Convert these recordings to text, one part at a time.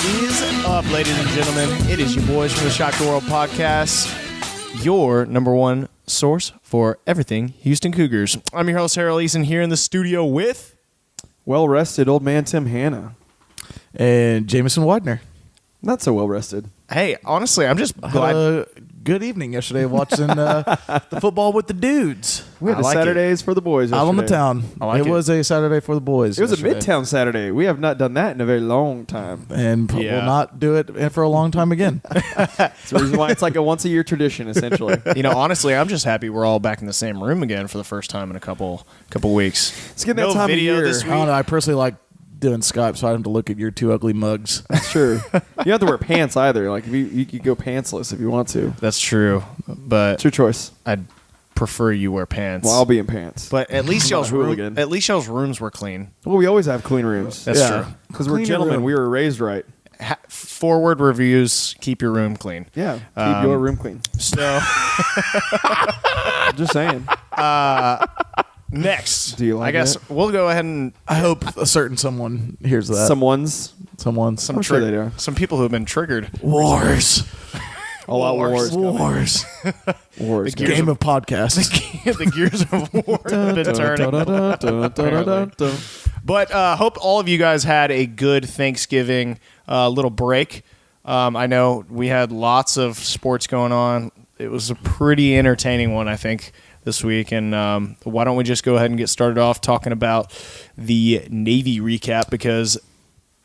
is up, ladies and gentlemen? It is your boys from the ShockTheWorld podcast, your number one source for everything Houston Cougars. I'm your host, Harold Eason, here in the studio with... Well-rested old man Tim Hanna. And Jameson Widener. Not so well-rested. Hey, honestly, I'm just Had glad... a good evening yesterday watching the football with the dudes. We had I like Saturdays for the boys Out on the yesterday. town. I like it. It was a Saturday for the boys. It was yesterday. a Midtown Saturday. We have not done that in a very long time. And Yeah. will not do it for a long time again. That's the reason why it's like a once-a-year tradition, essentially. You know, honestly, I'm just happy we're all back in the same room again for the first time in a couple weeks. Let's get that No time of video year. this I don't know. I personally like doing Skype, so I don't have to look at your two ugly mugs. That's true. You don't have to wear pants either. Like you could go pantsless if you want to. That's true, but It's your choice. I'd prefer you wear pants. Well, I'll be in pants. But at least I'm not y'all's a hooligan. rooms were clean. Well, we always have clean rooms. That's Yeah. true. Because we're Clean your gentlemen. room. We were raised right. Forward reviews, keep your room clean. Yeah. Keep your room clean. So Just saying. next, Do you like I guess it? we'll go ahead and I hope a certain someone hears that. Someone's Someone. some I'm sure they do. some people who have been triggered. Wars. all out wars. coming. Wars. Wars. The gears Game of podcasts. the gears of war have been turning. But hope all of you guys had a good Thanksgiving little break. I know we had lots of sports going on. It was a pretty entertaining one, I think, this week. And why don't we just go ahead and get started off talking about the Navy recap, because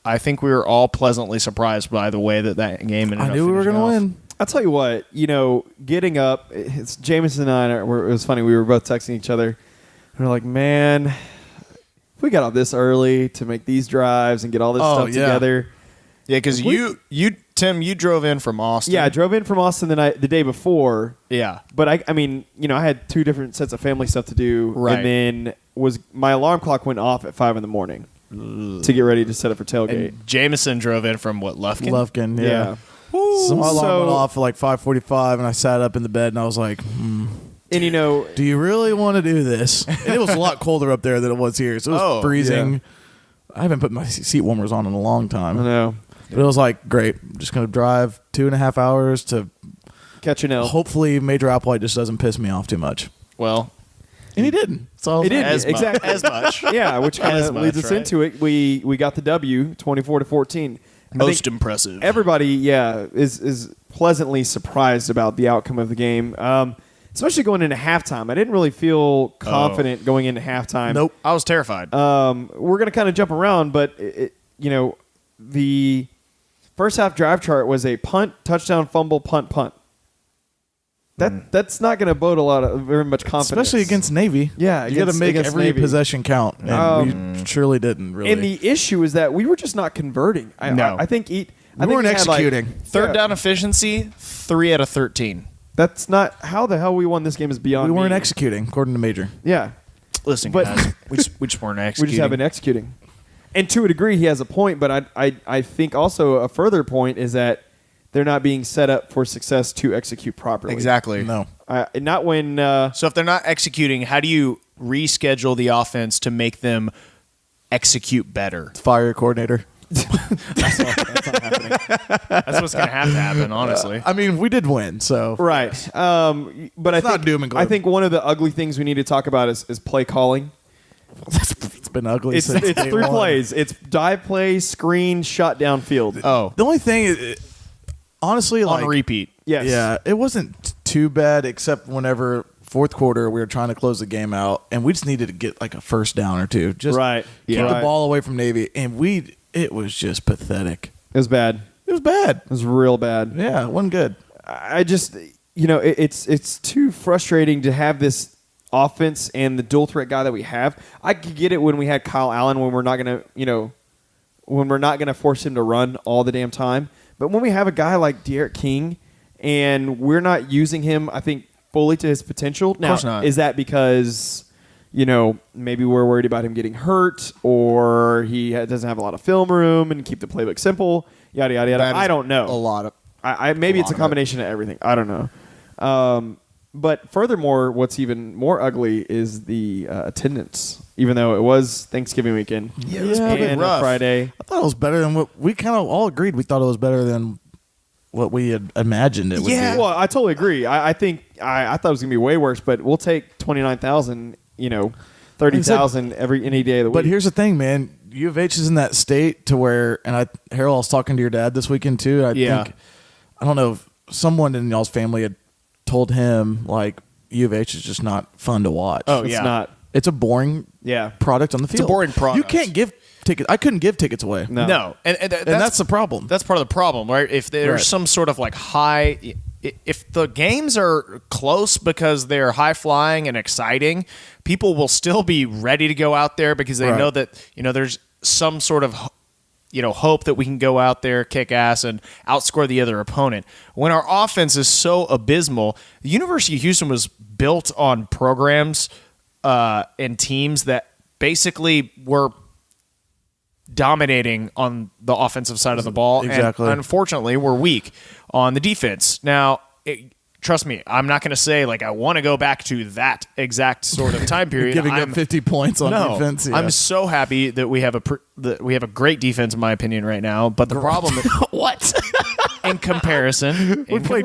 I think we were all pleasantly surprised by the way that game ended up I knew we were finishing going to off. win. I'll tell you what, getting up, it's Jameson and I, it was funny, we were both texting each other, and we're like, man, if we got up this early to make these drives and get all this stuff together. Yeah, because Tim, you drove in from Austin. Yeah, I drove in from Austin the day before, Yeah. but I I had two different sets of family stuff to do, Right. and then my alarm clock went off at 5 a.m. to get ready to set up for tailgate. And Jameson drove in from what, Lufkin? Lufkin, yeah. Yeah. So my alarm So- went off at like 5:45, and I sat up in the bed, and I was like, And do you really want to do this? And it was a lot colder up there than it was here, so it was Oh, freezing. yeah. I haven't put my seat warmers on in a long time. I know. But it was like, great. I'm just going to drive 2.5 hours to Catch an L. hopefully Major Applewhite just doesn't piss me off too much. Well, And he didn't. So He didn't. as exactly. as much. Yeah, which kind As of leads much, us right? into it. We got the W, 24-14. I Most think impressive. everybody, is pleasantly surprised about the outcome of the game, especially going into halftime. I didn't really feel confident going into halftime. Nope. I was terrified. We're going to kind of jump around, but the first half drive chart was a punt, touchdown, fumble, punt. That's not going to bode very much confidence, especially against Navy. Yeah, you got to against- make against every Navy. possession count. And we surely didn't, really. And the issue is that we were just not converting. No. I think we weren't had, like- executing. Third down efficiency, 3 out of 13. That's not how the hell we won this game. Is beyond. We weren't me. executing, according to Major. Yeah, Listen, But- guys, we just weren't we executing. just haven't been executing. And to a degree, he has a point. But I think also a further point is that they're not being set up for success to execute properly. Exactly. No. Not when. So if they're not executing, how do you reschedule the offense to make them execute better? Fire your coordinator. that's not happening. That's what's going to have to happen, honestly. I mean, we did win, so. Right. But I not think doom and gloom. I think one of the ugly things we need to talk about is play calling. It's been ugly It's since day 3 one. plays. It's dive play, screen, shot downfield. Oh, The only thing, is, honestly, like. on repeat. Yes. Yeah, it wasn't too bad, except whenever fourth quarter we were trying to close the game out, and we just needed to get like a first down or two. Just Right. keep Yeah. the Right. ball away from Navy, and it was just pathetic. It was bad. It was bad. It was real bad. Yeah, it wasn't good. I just, it's too frustrating to have this offense and the dual threat guy that we have. I could get it when we had Kyle Allen, when we're not gonna force him to run all the damn time. But when we have a guy like De'Aaron King, and we're not using him, I think, fully to his potential. Now, course not. is that because maybe we're worried about him getting hurt, or he doesn't have a lot of film room and keep the playbook simple? Yada yada yada. That is I don't know. A lot of Maybe it's a lot of it. combination of everything. I don't know. But furthermore, what's even more ugly is the attendance. Even though it was Thanksgiving weekend, Yeah, it was pretty and rough. Friday. I thought it was better than what we kind of all agreed. We thought it was better than what we had imagined it would be. Well, I totally agree. I think I thought it was gonna be way worse, but we'll take 29,000. 30,000 any day of the week. But here's the thing, man. U of H is in that state to where, and Harold, I was talking to your dad this weekend too. I don't know if someone in y'all's family had told him like U of H is just not fun to watch. Oh, it's yeah. not. It's a boring product on the field. It's a boring product. You can't give tickets. I couldn't give tickets away. No. And that's the problem. That's part of the problem, right? If there's some sort of like high, if the games are close because they're high flying and exciting, people will still be ready to go out there because they know that, there's some sort of, hope that we can go out there, kick ass, and outscore the other opponent. When our offense is so abysmal, the University of Houston was built on programs and teams that basically were dominating on the offensive side of the ball. Exactly. And unfortunately, we're weak on the defense. Now, trust me, I'm not going to say like I want to go back to that exact sort of time period. Giving up 50 points on defense. Yeah. I'm so happy that we have a great defense in my opinion right now. But the problem is what? in comparison, we played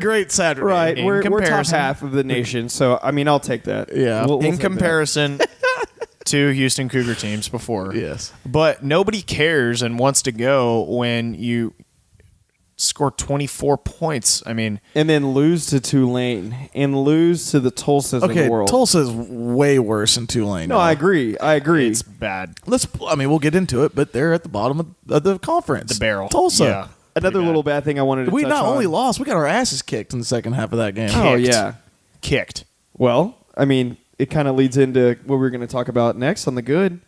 great Saturday. Right, we're top comparison. half of the nation, so I mean, I'll take that. Yeah. We'll in take comparison to Houston Cougar teams before. Yes. But nobody cares and wants to go when you score 24 points. I mean, that. And then lose to Tulane and lose to the Tulsas of the world. Tulsa's way worse than Tulane. No, I agree. it's bad. We'll get into it, but they're at the bottom of the conference. The barrel. Tulsa. Yeah. Another little bad thing I wanted to We touch not on. only lost, we got our asses kicked in the second half of that game. Oh, Kicked. yeah. Kicked. Well, I mean, it kind of leads into what we're going to talk about next on the good.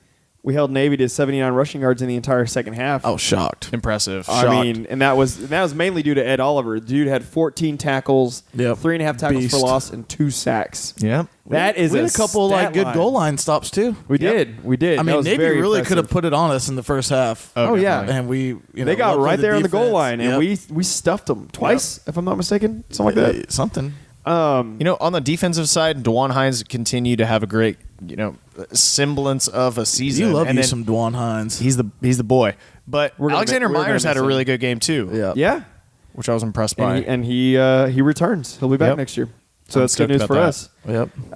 We held Navy to 79 rushing yards in the entire second half. I was shocked. Impressive. I mean, and that was mainly due to Ed Oliver. Dude had 14 tackles, 3.5 tackles Beast. for loss, and 2 sacks. yeah. That is we had a couple stat good line. goal line stops too. We did. I That mean, was Navy very really impressive. could have put it on us in the first half. Oh, yeah. And we, They got luckily right there on the goal defense- line, and Yep. we stuffed them twice, if I'm not mistaken, something like that. Something. On the defensive side, DeJuan Hines continued to have a great, semblance of a season. You love and you then some Dwan Hines. He's the boy. But We're gonna Alexander mi- we're gonna Myers had a miss really him. good game too. Yeah. Yeah, Which I was impressed by. and he returns. He'll be back Yep. next year. So I'm that's good stoked news about for that. us.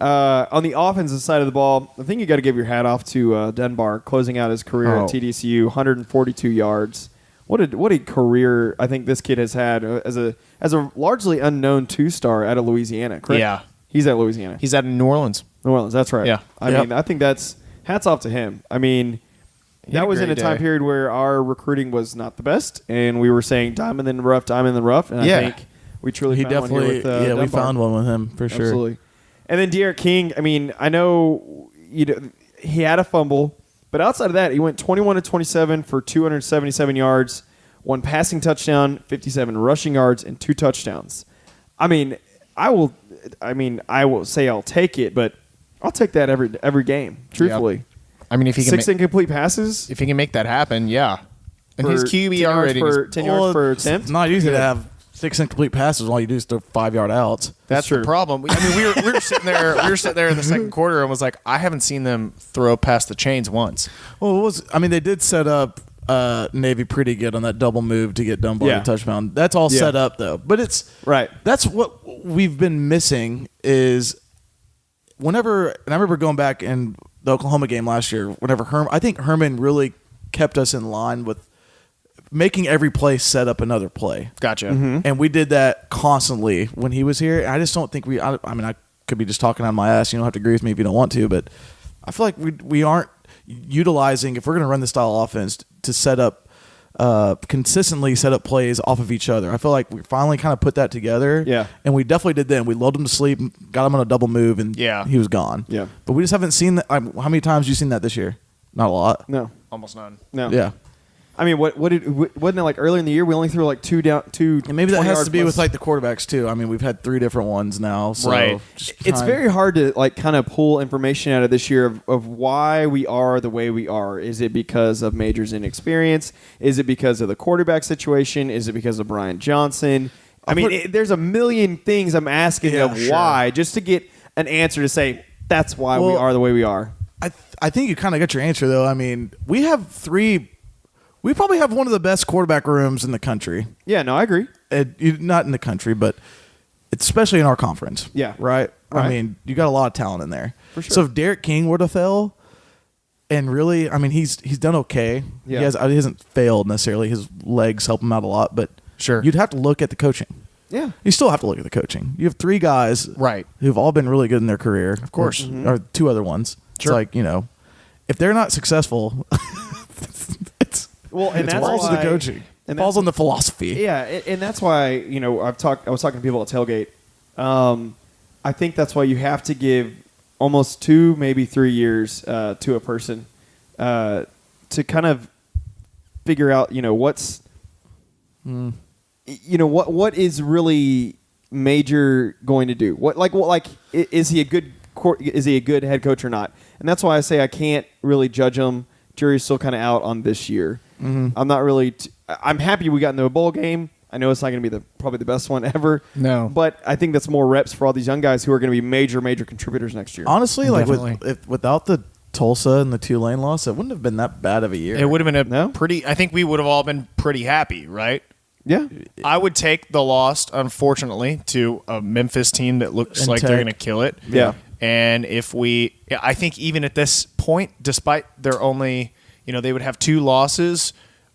Yep. On the offensive side of the ball, I think you got to give your hat off to Dunbar closing out his career at TDCU, 142 yards. What a career I think this kid has had as a largely unknown 2-star out of Louisiana. Correct? Yeah. He's at Louisiana. He's out in New Orleans. New Orleans. That's right. Yeah. I mean, I think that's hats off to him. I mean, He had that a was in a great time day. period where our recruiting was not the best, and we were saying diamond in the rough, and Yeah. I think we truly He found one definitely, here with we Dunbar. found one with him for sure. Absolutely. And then De'Aaron King, I mean, I know he had a fumble, but outside of that, he went 21 to 27 for 277 yards, 1 passing touchdown, 57 rushing yards, and 2 touchdowns. I mean, I will say I'll take it, but I'll take that every game, truthfully. I mean, if he can 6 incomplete passes if he can make that happen, yeah. And his for 10 QBR yards rating for is 10 yards per attempt. It's not easy to have 6 incomplete passes. All you do is throw 5-yard outs. That's true. the problem. I mean, we were sitting there. We were sitting there in the second quarter and was like, I haven't seen them throw past the chains once. Well, they did set up Navy pretty good on that double move to get Dunbar Yeah. a touchdown. That's all Yeah. set up though. But it's Right. That's what we've been missing is whenever, and I remember going back in the Oklahoma game last year, whenever I think Herman really kept us in line with making every play set up another play. Gotcha. And we did that constantly when he was here. I just don't think I could be just talking on my ass. You don't have to agree with me if you don't want to, but I feel like we aren't utilizing, if we're going to run this style of offense, to set up consistently set up plays off of each other. I feel like we finally kind of put that together. Yeah. And we definitely did then. We lulled him to sleep, got him on a double move, and Yeah. he was gone. Yeah. But we just haven't seen that. How many times have you seen that this year? Not a lot. No. Almost none. No. Yeah. I mean, wasn't it like earlier in the year we only threw like two. And maybe that has 20-yard to be with plus- like the quarterbacks too. I mean, we've had 3 different ones now. So Right. just It's trying- very hard to like kind of pull information out of this year of why we are the way we are. Is it because of Major's inexperience? Is it because of the quarterback situation? Is it because of Brian Johnson? I mean, there's a million things I'm asking of why, just to get an answer to say that's why we are the way we are. I think you kind of got your answer though. I mean, we probably have one of the best quarterback rooms in the country. Yeah, no, I agree. Not in the country, but especially in our conference. Yeah. Right? I mean, you got a lot of talent in there. For sure. So if Derek King were to fail, and really, I mean, he's done okay. Yeah. He hasn't failed necessarily. His legs help him out a lot, but you'd have to look at the coaching. Yeah. You still have to look at the coaching. You have 3 guys who've all been really good in their career. Of course. Or 2 other ones. Sure. It's like, if they're not successful, it falls on the coaching. It falls on the philosophy. Yeah, and that's why, I was talking to people at Tailgate. I think that's why you have to give almost 2, maybe 3 years to a person to kind of figure out, what's what is really Major going to do? What is he a good head coach or not? And that's why I say I can't really judge him. Jury's still kind of out on this year. Mm-hmm. I'm not really. I'm happy we got into a bowl game. I know it's not going to be probably the best one ever. No, but I think that's more reps for all these young guys who are going to be major contributors next year. Honestly, without the Tulsa and the Tulane loss, it wouldn't have been that bad of a year. It would have been pretty. I think we would have all been pretty happy, right? Yeah, I would take the loss, unfortunately, to a Memphis team that looks like they're going to kill it. Yeah, and I think even at this point, despite their only, they would have 2 losses.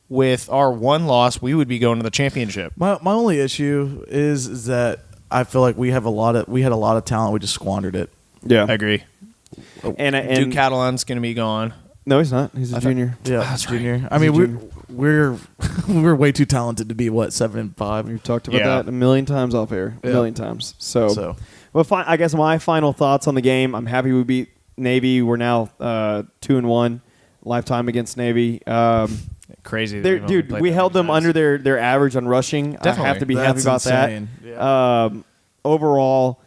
With our 1 loss, we would be going to the championship. My only issue is that I feel like we had a lot of talent. We just squandered it. Yeah, I agree. And Duke Catalan's going to be gone. No, he's not. He's a junior. Yeah, that's junior. Right. I mean, we're way too talented to be 7-5. We've talked about that a million times off air. A million times. So. Well, I guess my final thoughts on the game. I'm happy we beat Navy. We're now 2-1 lifetime against Navy. Crazy. Dude, we held them under their average on rushing. Definitely. I have to be happy about insane. that. Yeah. Overall,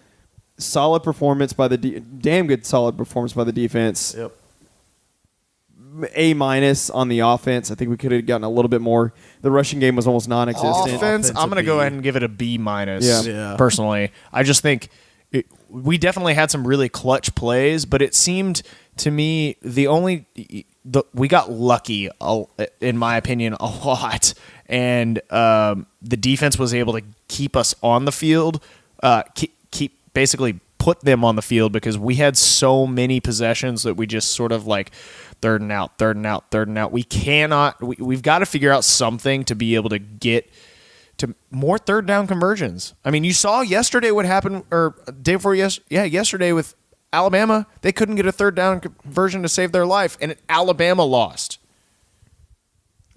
solid performance by damn good solid performance by the defense. Yep. A- on the offense. I think we could have gotten a little bit more. The rushing game was almost non-existent. Offense, I'm going to go ahead and give it a B-. Yeah. Personally, I just think we definitely had some really clutch plays, but it seemed to me we got lucky, in my opinion, a lot, and the defense was able to keep us on the field, keep basically put them on the field because we had so many possessions that we just sort of third and out. We've got to figure out something to be able to get to more third down conversions. I mean, you saw yesterday what happened, or day before yesterday with Alabama. They couldn't get a third down conversion to save their life, and Alabama lost.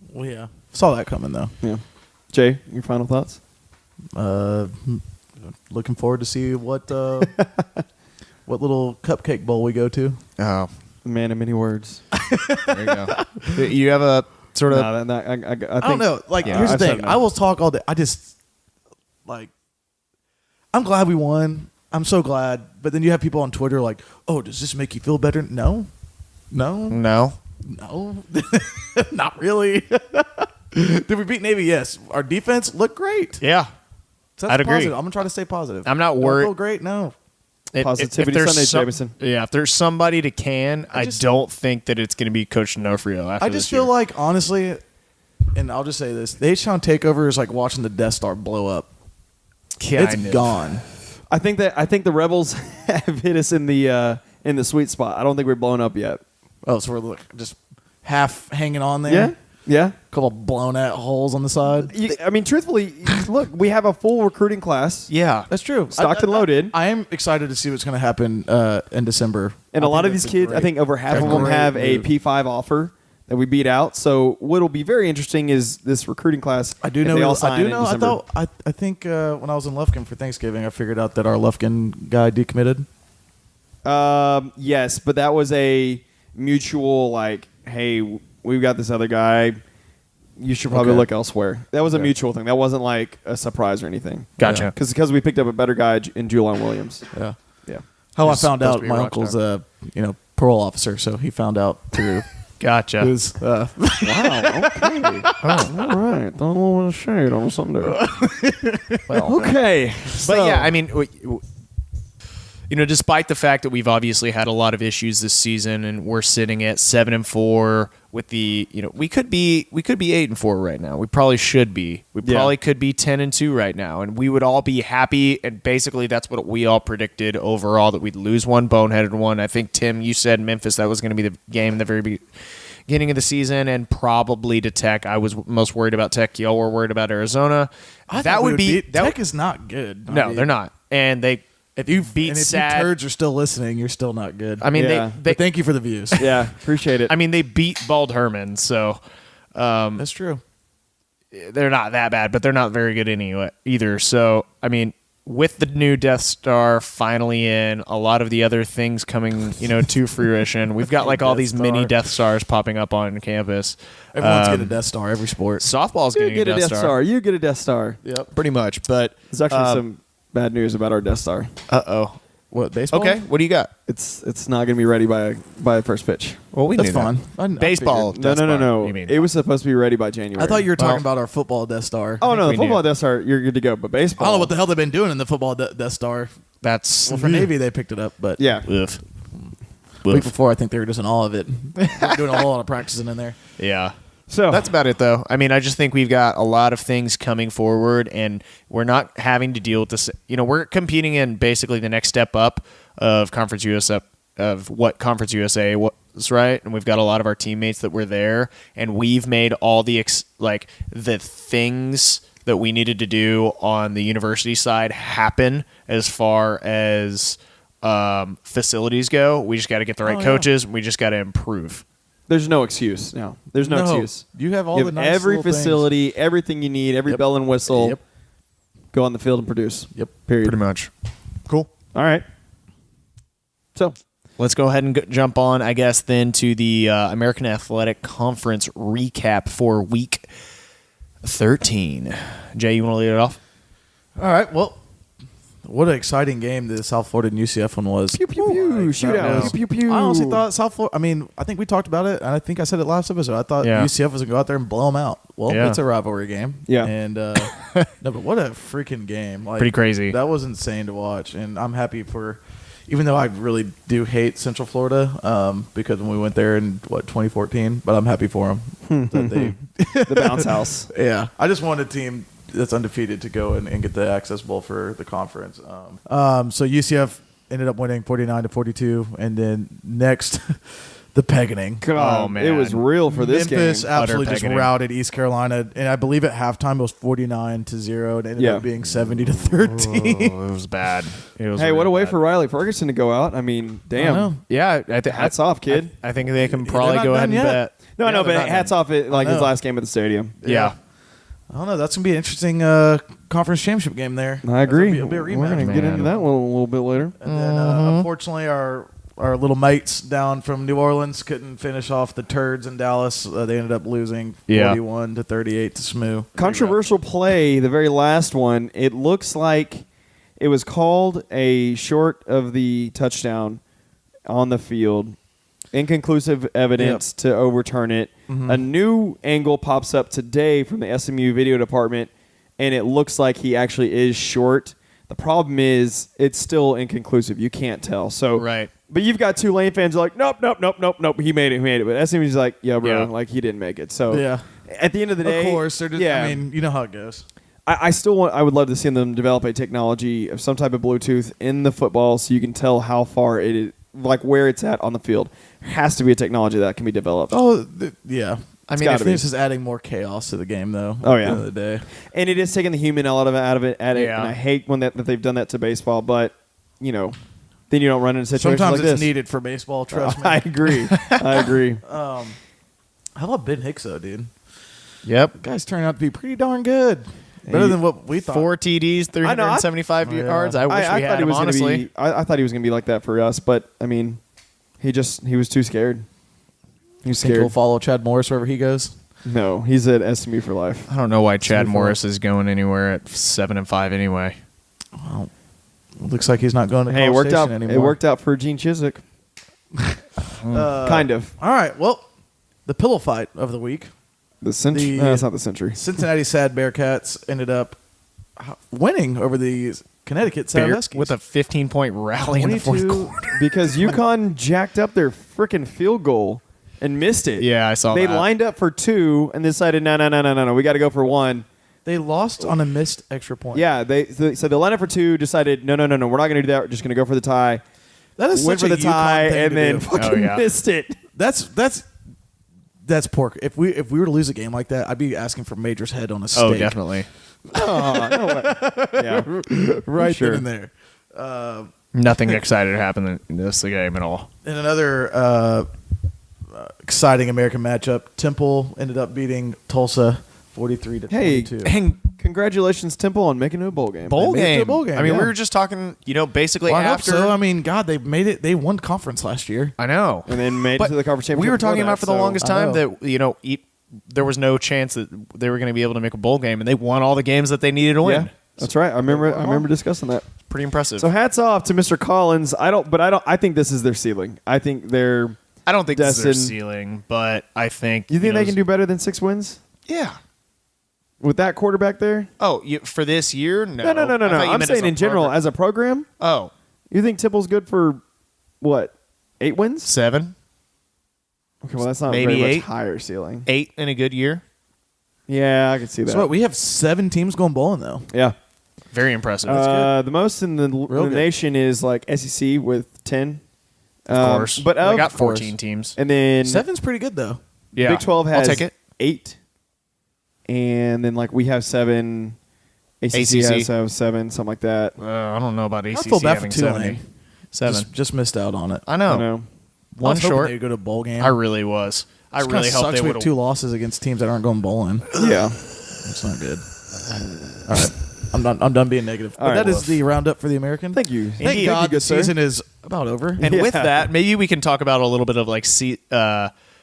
Well, yeah. Saw that coming, though. Yeah. Jay, your final thoughts? Looking forward to see what what little cupcake bowl we go to. Oh, man of many words. There you go. You have a sort of... I don't know. Here's the thing. I will talk all day. I just, I'm glad we won. I'm so glad. But then you have people on Twitter oh, does this make you feel better? No. Not really. Did we beat Navy? Yes. Our defense looked great. Yeah. So I'd agree. positive. I'm going to try to stay positive. I'm not worried. Don't feel great? No. Positivity Sunday, Jameson. Yeah, if there's somebody to I don't think that it's going to be Coach D'Onofrio after I just feel like, honestly, and I'll just say this, the HTOWN TAKEOVER is like watching the Death Star blow up. It's gone. I think the Rebels have hit us in the sweet spot. I don't think we're blown up yet. Oh, so we're just half hanging on there? Yeah. A couple blown out holes on the side. I mean, truthfully, look, we have a full recruiting class. Yeah. That's true. Stocked and loaded. I am excited to see what's going to happen in December. And a lot of these kids, I think over half of them have a P5 offer that we beat out. So what'll be very interesting is this recruiting class. I think when I was in Lufkin for Thanksgiving, I figured out that our Lufkin guy decommitted. Yes, but that was a mutual hey, we've got this other guy. You should probably look elsewhere. That was a mutual thing. That wasn't like a surprise or anything. Gotcha. Because we picked up a better guy in Julian Williams. Yeah. How I found out my uncle's parole officer, so he found out through Gotcha. It was, Wow. Okay. All right. Throwing a little bit of shade on Sunday. Well, Okay. but yeah, I mean, despite the fact that we've obviously had a lot of issues this season, and we're sitting at 7-4 with the, we could be 8-4 right now. We probably should be. We probably could be 10-2 right now, and we would all be happy. And basically, that's what we all predicted overall, that we'd lose one boneheaded one. I think Tim, you said Memphis, that was going to be the game in the very beginning of the season, and probably to Tech. I was most worried about Tech. Y'all were worried about Arizona. Tech is not good. No, they're not, and they. If you beat sad, you turds are still listening, you're still not good. I mean, but thank you for the views. Yeah, appreciate it. I mean, they beat Bald Herman, so That's true. they're not that bad, but they're not very good anyway either. So, I mean, with the new Death Star finally in, a lot of the other things coming, to fruition, we've got like all these mini Death Stars popping up on campus. Everyone's getting a Death Star. Every sport. Softball's you getting get a Death Star. You get a Death Star. Yep. Pretty much, but There's actually some bad news about our Death Star. uh-oh. What, baseball? Okay, what do you got? It's not going to be ready by the first pitch. Well, we That's knew that. fine. Baseball. No. You mean. It was supposed to be ready by January. I thought you were talking about our football Death Star. Oh, no, we the football knew. Death Star, you're good to go. But I baseball. don't know what the hell they've been doing in the football Death Star. That's Well, for Navy, they picked it up, but Yeah. Oof. the week before, I think they were just in all of it. Doing a whole lot of practicing in there. Yeah. So That's about it, though. I mean, I just think we've got a lot of things coming forward, and we're not having to deal with this. We're competing in basically the next step up of Conference USA, of what Conference USA was, right? And we've got a lot of our teammates that were there, and we've made all the the things that we needed to do on the university side happen as far as facilities go. We just got to get the right coaches. And we just got to improve. there's no excuse now. There's no excuse. You have all You the have nice every little facility, everything you need, every Yep. bell and whistle. Yep. Go on the field and produce. Yep. Period. Pretty much. Cool. All right. So Let's go ahead and jump on, I guess, then to the American Athletic Conference recap for Week 13. Jay, you want to lead it off? All right. Well, what an exciting game the South Florida and UCF one was. pew pew pew shootout. no. Pew pew pew. I honestly thought South Florida. I mean, I think we talked about it, and I think I said it last episode. I thought Yeah. UCF was gonna go out there and blow them out. Well, Yeah. it's a rivalry game. Yeah. And no, but what a freaking game! Like, Pretty crazy. That was insane to watch, and I'm happy for. Even though I really do hate Central Florida, because when we went there in 2014, but I'm happy for them that they. the bounce house. Yeah, I just want a team that's undefeated to go and get the Access Bowl for the conference. So UCF ended up winning 49-42, and then next, the Peggining. God, Oh, man. it was real for this Memphis game. absolutely Utter just Peggining. routed East Carolina, and I believe at halftime it was 49-0, and ended Yeah. up being 70-13. Oh, it was bad. It was Hey, what really a way bad. for Riley Ferguson to go out. I mean, damn. know. Yeah, Hats off, kid. I think they can They're probably not go ahead done and yet. bet. No, Yeah, no, they're but not hats done. off at like his know. last game at the stadium. Yeah. I don't know. That's gonna be an interesting conference championship game there. I agree. It'll be a We're rematch. going to get Man. into that one a little bit later. And then, unfortunately, our little mates down from New Orleans couldn't finish off the turds in Dallas. They ended up losing 41-38 to SMU. Controversial play, the very last one. It looks like it was called a short of the touchdown on the field. Inconclusive evidence to overturn it. Mm-hmm. A new angle pops up today from the SMU video department, and it looks like he actually is short. The problem is it's still inconclusive. You can't tell. So Right. But you've got Tulane fans who are like, nope. He made it. But SMU's like, yeah, bro, Yeah. like he didn't make it. So Yeah. at the end of the day, Of course, they're just, yeah, I mean, you know how it goes. I would love to see them develop a technology of some type of Bluetooth in the football so you can tell how far it is, like where it's at on the field. There has to be a technology that can be developed. Oh, yeah. I It's mean, gotta if be. this is adding more chaos to the game, though. Oh, at yeah. the end of the day. And it is taking the human element out of it. Yeah. And I hate when that they've done that to baseball, but, then you don't run into situations Sometimes like it's this. needed for baseball, trust me. I agree. How about Ben Hicks, though, dude? Yep. Guys turned out to be pretty darn good. Better than what we thought. 4 TDs, 375 Yeah. yards. I wish we thought had he him, was honestly. Gonna be, I thought he was going to be like that for us, but, I mean, he was too scared. He was Think scared. we'll follow Chad Morris wherever he goes. No, he's at SMU for life. I don't know why Chad Too far. Morris is going anywhere at 7-5 anyway. Well, looks like he's not going to Hey, it College worked Station out. anymore. It worked out for Gene Chiswick. Kind of. All right. Well, The pillow fight of the week. The Century. No, it's not the Century. Cincinnati Sad Bearcats ended up winning over the Connecticut Sad Huskies with a 15-point rally in the fourth quarter. Because UConn jacked up their freaking field goal and missed it. Yeah, I saw they that. They lined up for 2 and decided, no, we got to go for 1. They lost on a missed extra point. Yeah, so they lined up for 2, decided, no, we're not going to do that. We're just going to go for the tie. That is went such for a the tie UConn thing and to then do. fucking missed it. That's poor. If we were to lose a game like that, I'd be asking for Major's head on a steak. Oh, definitely. Oh, no way. Yeah, right sure. then and there. Nothing exciting happened in this game at all. In another exciting American matchup, Temple ended up beating Tulsa 43-22. Hey, congratulations, Temple, on making it a bowl game. Bowl They made it to a game. bowl game, I mean, yeah. we were just talking, basically Well, I hope after. so. I mean, God, they made it. They won conference last year. I know. And then made it But to the conference championship. we were talking before about that, for the so- longest I time know. that, there was no chance that they were going to be able to make a bowl game, and they won all the games that they needed to win. Yeah, that's right. I remember discussing that. Pretty impressive. So hats off to Mr. Collins. I think this is their ceiling. I think they're. I don't think this is their Destin- ceiling, but I think. You think they can do better than 6 wins Yeah. with that quarterback there? Oh, for this year? No. No. I thought you I'm meant as saying a in general program. as a program. Oh, You think Temple's good for what? 8 wins? 7, Okay, well that's not Maybe very 8. much higher ceiling. 8 in a good year. Yeah, I can see that. So what? We have 7 teams going bowling though. Yeah. Very impressive. The most in the good. nation is like SEC with 10. of course. But they got of 14 teams. And then 7's pretty good though. Yeah. Big 12 has I'll take it. 8. And then like we have 7. ACC has 7, something like that. I don't know about ACC I feel bad for having Tulane. 7. Just missed out on it. I know. I know. One I was hoping short. They'd go to a bowl game. I really was. I Just really kinda hope sucks they we would have 2 losses against teams that aren't going bowling. Yeah. That's not good. All right. I'm done being negative. But All right, that is Wolf. the roundup for the American. Thank you. Thank Indeed. God Thank you, the good sir. season is about over. And with Yeah. that, maybe we can talk about a little bit of like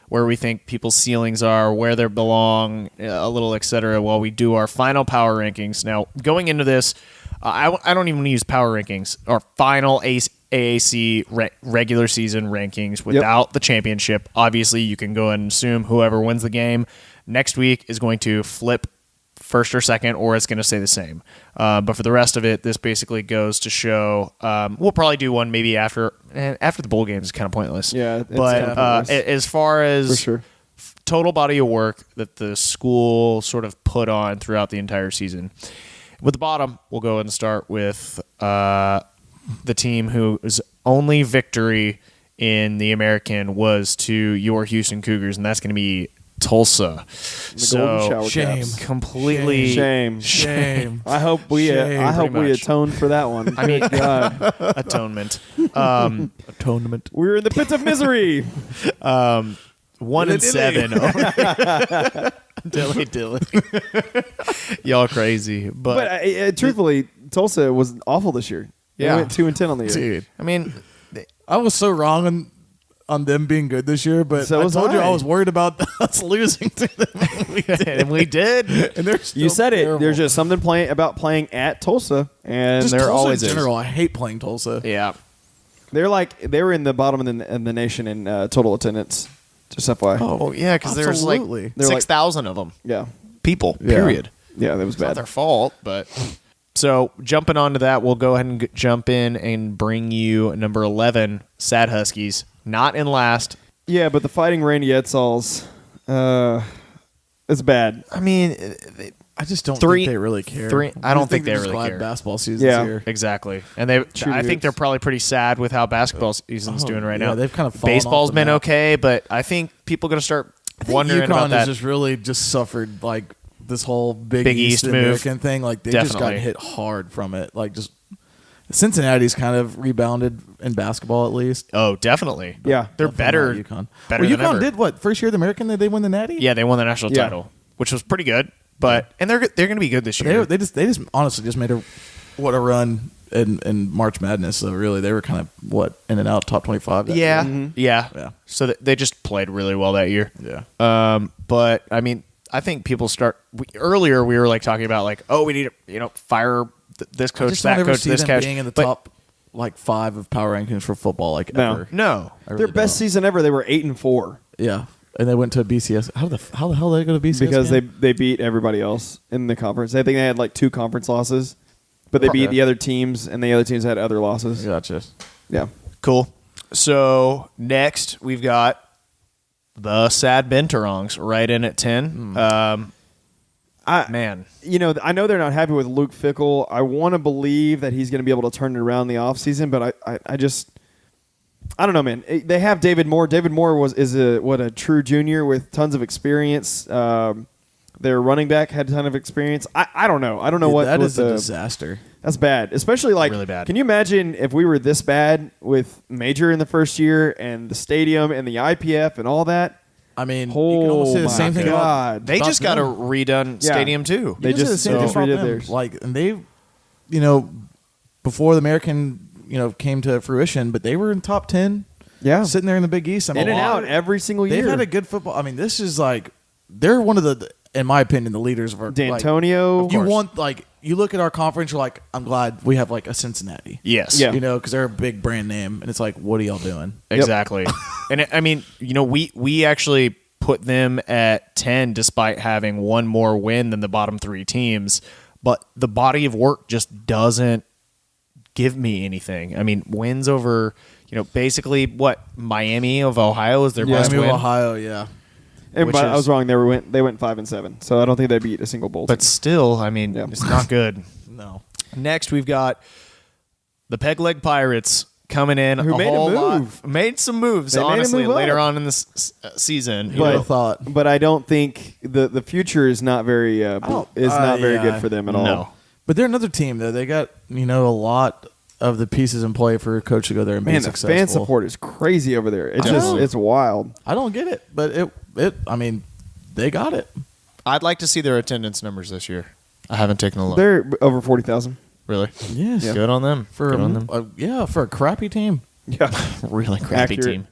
where we think people's ceilings are, where they belong, a little et cetera, while we do our final power rankings. Now, going into this, I don't even use power rankings. Our final AAC regular season rankings without the championship. Obviously, you can go ahead and assume whoever wins the game next week is going to flip first or second, or it's going to stay the same. But for the rest of it, this basically goes to show. We'll probably do one maybe after the bowl game is kind of pointless. Yeah, it's but kinda pointless. as far as For sure. total body of work that the school sort of put on throughout the entire season. With the bottom, we'll go ahead and start with the team whose only victory in the American was to your Houston Cougars, and that's going to be Tulsa. The Golden Shower shame. Caps. Completely Shame. I hope we pretty much. atone for that one. I mean, God. atonement. Atonement. We're in the pits of misery. 1-7. Dilly. Y'all crazy. But truthfully, Tulsa was awful this year. Yeah. They went 2-10 on the year. Dude, I mean, I was so wrong on them being good this year, but So I was told you I. I was worried about us losing to them. and we did. And they're still You said it. terrible. There's just something about playing at Tulsa, and Just there Tulsa always in is. general. I hate playing Tulsa. Yeah. they were in the bottom in the nation in total attendance. Just FYI. Oh, yeah, because there's like Absolutely. They're like- 6,000 of them. Yeah, People, Yeah. period. yeah, that was It's not bad. their fault, but... So, jumping onto that, we'll go ahead and jump in and bring you number 11, Sad Huskies. Not in last. Yeah, but the Fighting Randy Edsall's, it's bad. I mean, I just don't Three- think they really care. I don't think they're they just really glad care. basketball season's Yeah. here. exactly. And I think hoops. they're probably pretty sad with how basketball season's Oh, doing right yeah, now. they've kind of fallen Baseball's off the been map. okay, but I think people are going to start I think wondering UConn about that. has just really just suffered like this whole Big East East move. American thing. Like they just got Definitely. hit hard from it. Like just Cincinnati's kind of rebounded in basketball at least. Oh, definitely. Yeah. They're Definitely better. not UConn. Better well, than UConn ever. did what first year of the American? Did they win the Natty? Yeah, they won the national Yeah. title, which was pretty good. But and they're going to be good this year. They just honestly just made a run in March Madness. So really, they were kind of in and out top 25. that Yeah, year. yeah. So they just played really well that year. Yeah. But I mean, I think people earlier we were like talking about like, oh, we need to fire this I coach, just don't that ever coach, see this them coach. being in the But top like 5 of power rankings for football. Like No. ever. No, I really Their best don't. season ever. They were 8-4. Yeah. and they went to a BCS. How the hell did they go to BCS? Because game? they beat everybody else in the conference. I think they had like 2 conference losses, but they beat the other teams, and the other teams had other losses. Gotcha. Yeah. Cool. So next we've got the Sad Binturongs right in at 10. Man. I know they're not happy with Luke Fickell. I want to believe that he's going to be able to turn it around in the offseason, but I don't know, man. They have David Moore. David Moore is a true junior with tons of experience. Their running back had a ton of experience. I don't know. I don't know what that is a disaster. That's bad, especially like really bad. Can you imagine if we were this bad with Major in the first year and the stadium and the IPF and all that? I mean, you can almost say the same thing about They just got a redone stadium too. They just redid theirs. Like, and they, before the American, came to fruition, but they were in top 10. Yeah, sitting there in the Big East. In and out every single year. They've had a good football. I mean, this is like they're one of the, in my opinion, the leaders of our. D'Antonio. You look at our conference, you're like, I'm glad we have like a Cincinnati. Yes. Yeah. Because they're a big brand name, and it's like, what are y'all doing? Exactly. And we actually put them at 10 despite having one more win than the bottom 3 teams, but the body of work just doesn't give me anything. I mean, wins over, basically what Miami of Ohio is their best Miami win. of Ohio, yeah. And I was wrong. They went 5-7, so I don't think they beat a single bowl. But still, I mean, it's not good. No. Next, we've got the Peg Leg Pirates coming in. Who made a move. Made some moves, They made a honestly, move later up. on in this season. But I don't think the future is not very good for them at all. No. But they're another team, though. They got, a lot of the pieces in play for a coach to go there and be Man, successful. the fan support is crazy over there. It's wild. I don't get it, but they got it. I'd like to see their attendance numbers this year. I haven't taken a look. They're over 40,000. Really? Yes. Good on them. For a crappy team. Yeah. Really crappy Accurate.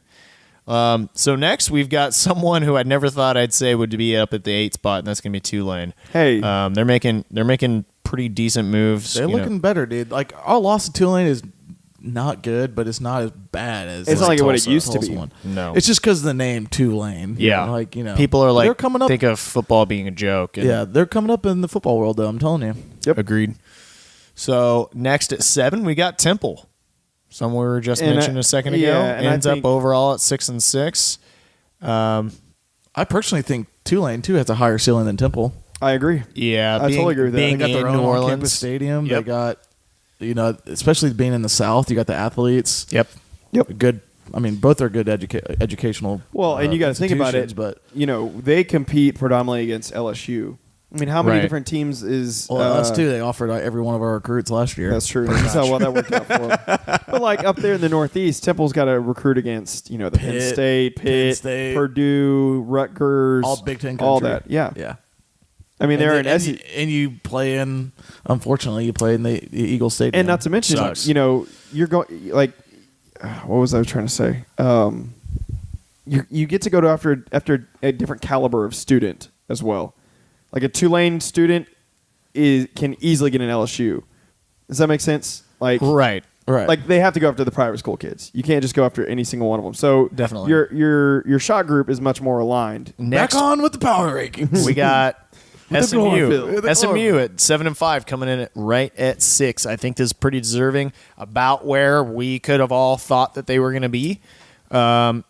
team. So next we've got someone who I never thought I'd say would be up at the 8 spot, and that's going to be Tulane. Hey. They're making pretty decent moves. They're looking better, dude. Like, our loss to Tulane is not good, but it's not as bad as It's not like what it Tulsa- used to Tulsa be. one. No. It's just because of the name Tulane. Yeah. People are they're coming up. think of football being a joke. And Yeah, they're coming up in the football world, though. I'm telling you. Yep. Agreed. So next at 7, we got Temple. Someone we were just mentioned a second ago. and Ends I up think- overall at 6-6. I personally think Tulane, too, has a higher ceiling than Temple. I agree. Yeah, I totally agree with that. Being They got their in own New on-campus Orleans stadium. Yep. They got, especially being in the South, you got the athletes. Yep. Good. I mean, both are good educational. Well, and you got to think about it. institutions, But they compete predominantly against LSU. I mean, how many Right. different teams is? us too. They offered every one of our recruits last year. That's true. That's how well that worked out for them. But like up there in the Northeast, Temple's got to recruit against the Penn State, Pitt, State. Purdue, Rutgers, all Big Ten country. all that. Yeah. Yeah. I mean, they're and you play in. Unfortunately, you play in the Eagle Stadium. and not to mention, Sucks. you're going like, what was I trying to say? You get to go to after a different caliber of student as well. Like a Tulane student can easily get an LSU. Does that make sense? Like Right. Like they have to go after the private school kids. You can't just go after any single one of them. So Definitely. your shot group is much more aligned. Next, Back on with the power rankings. we got With the chlorophyll. SMU. With the SMU at 7-5, coming in right at 6. I think this is pretty deserving, about where we could have all thought that they were going to be. And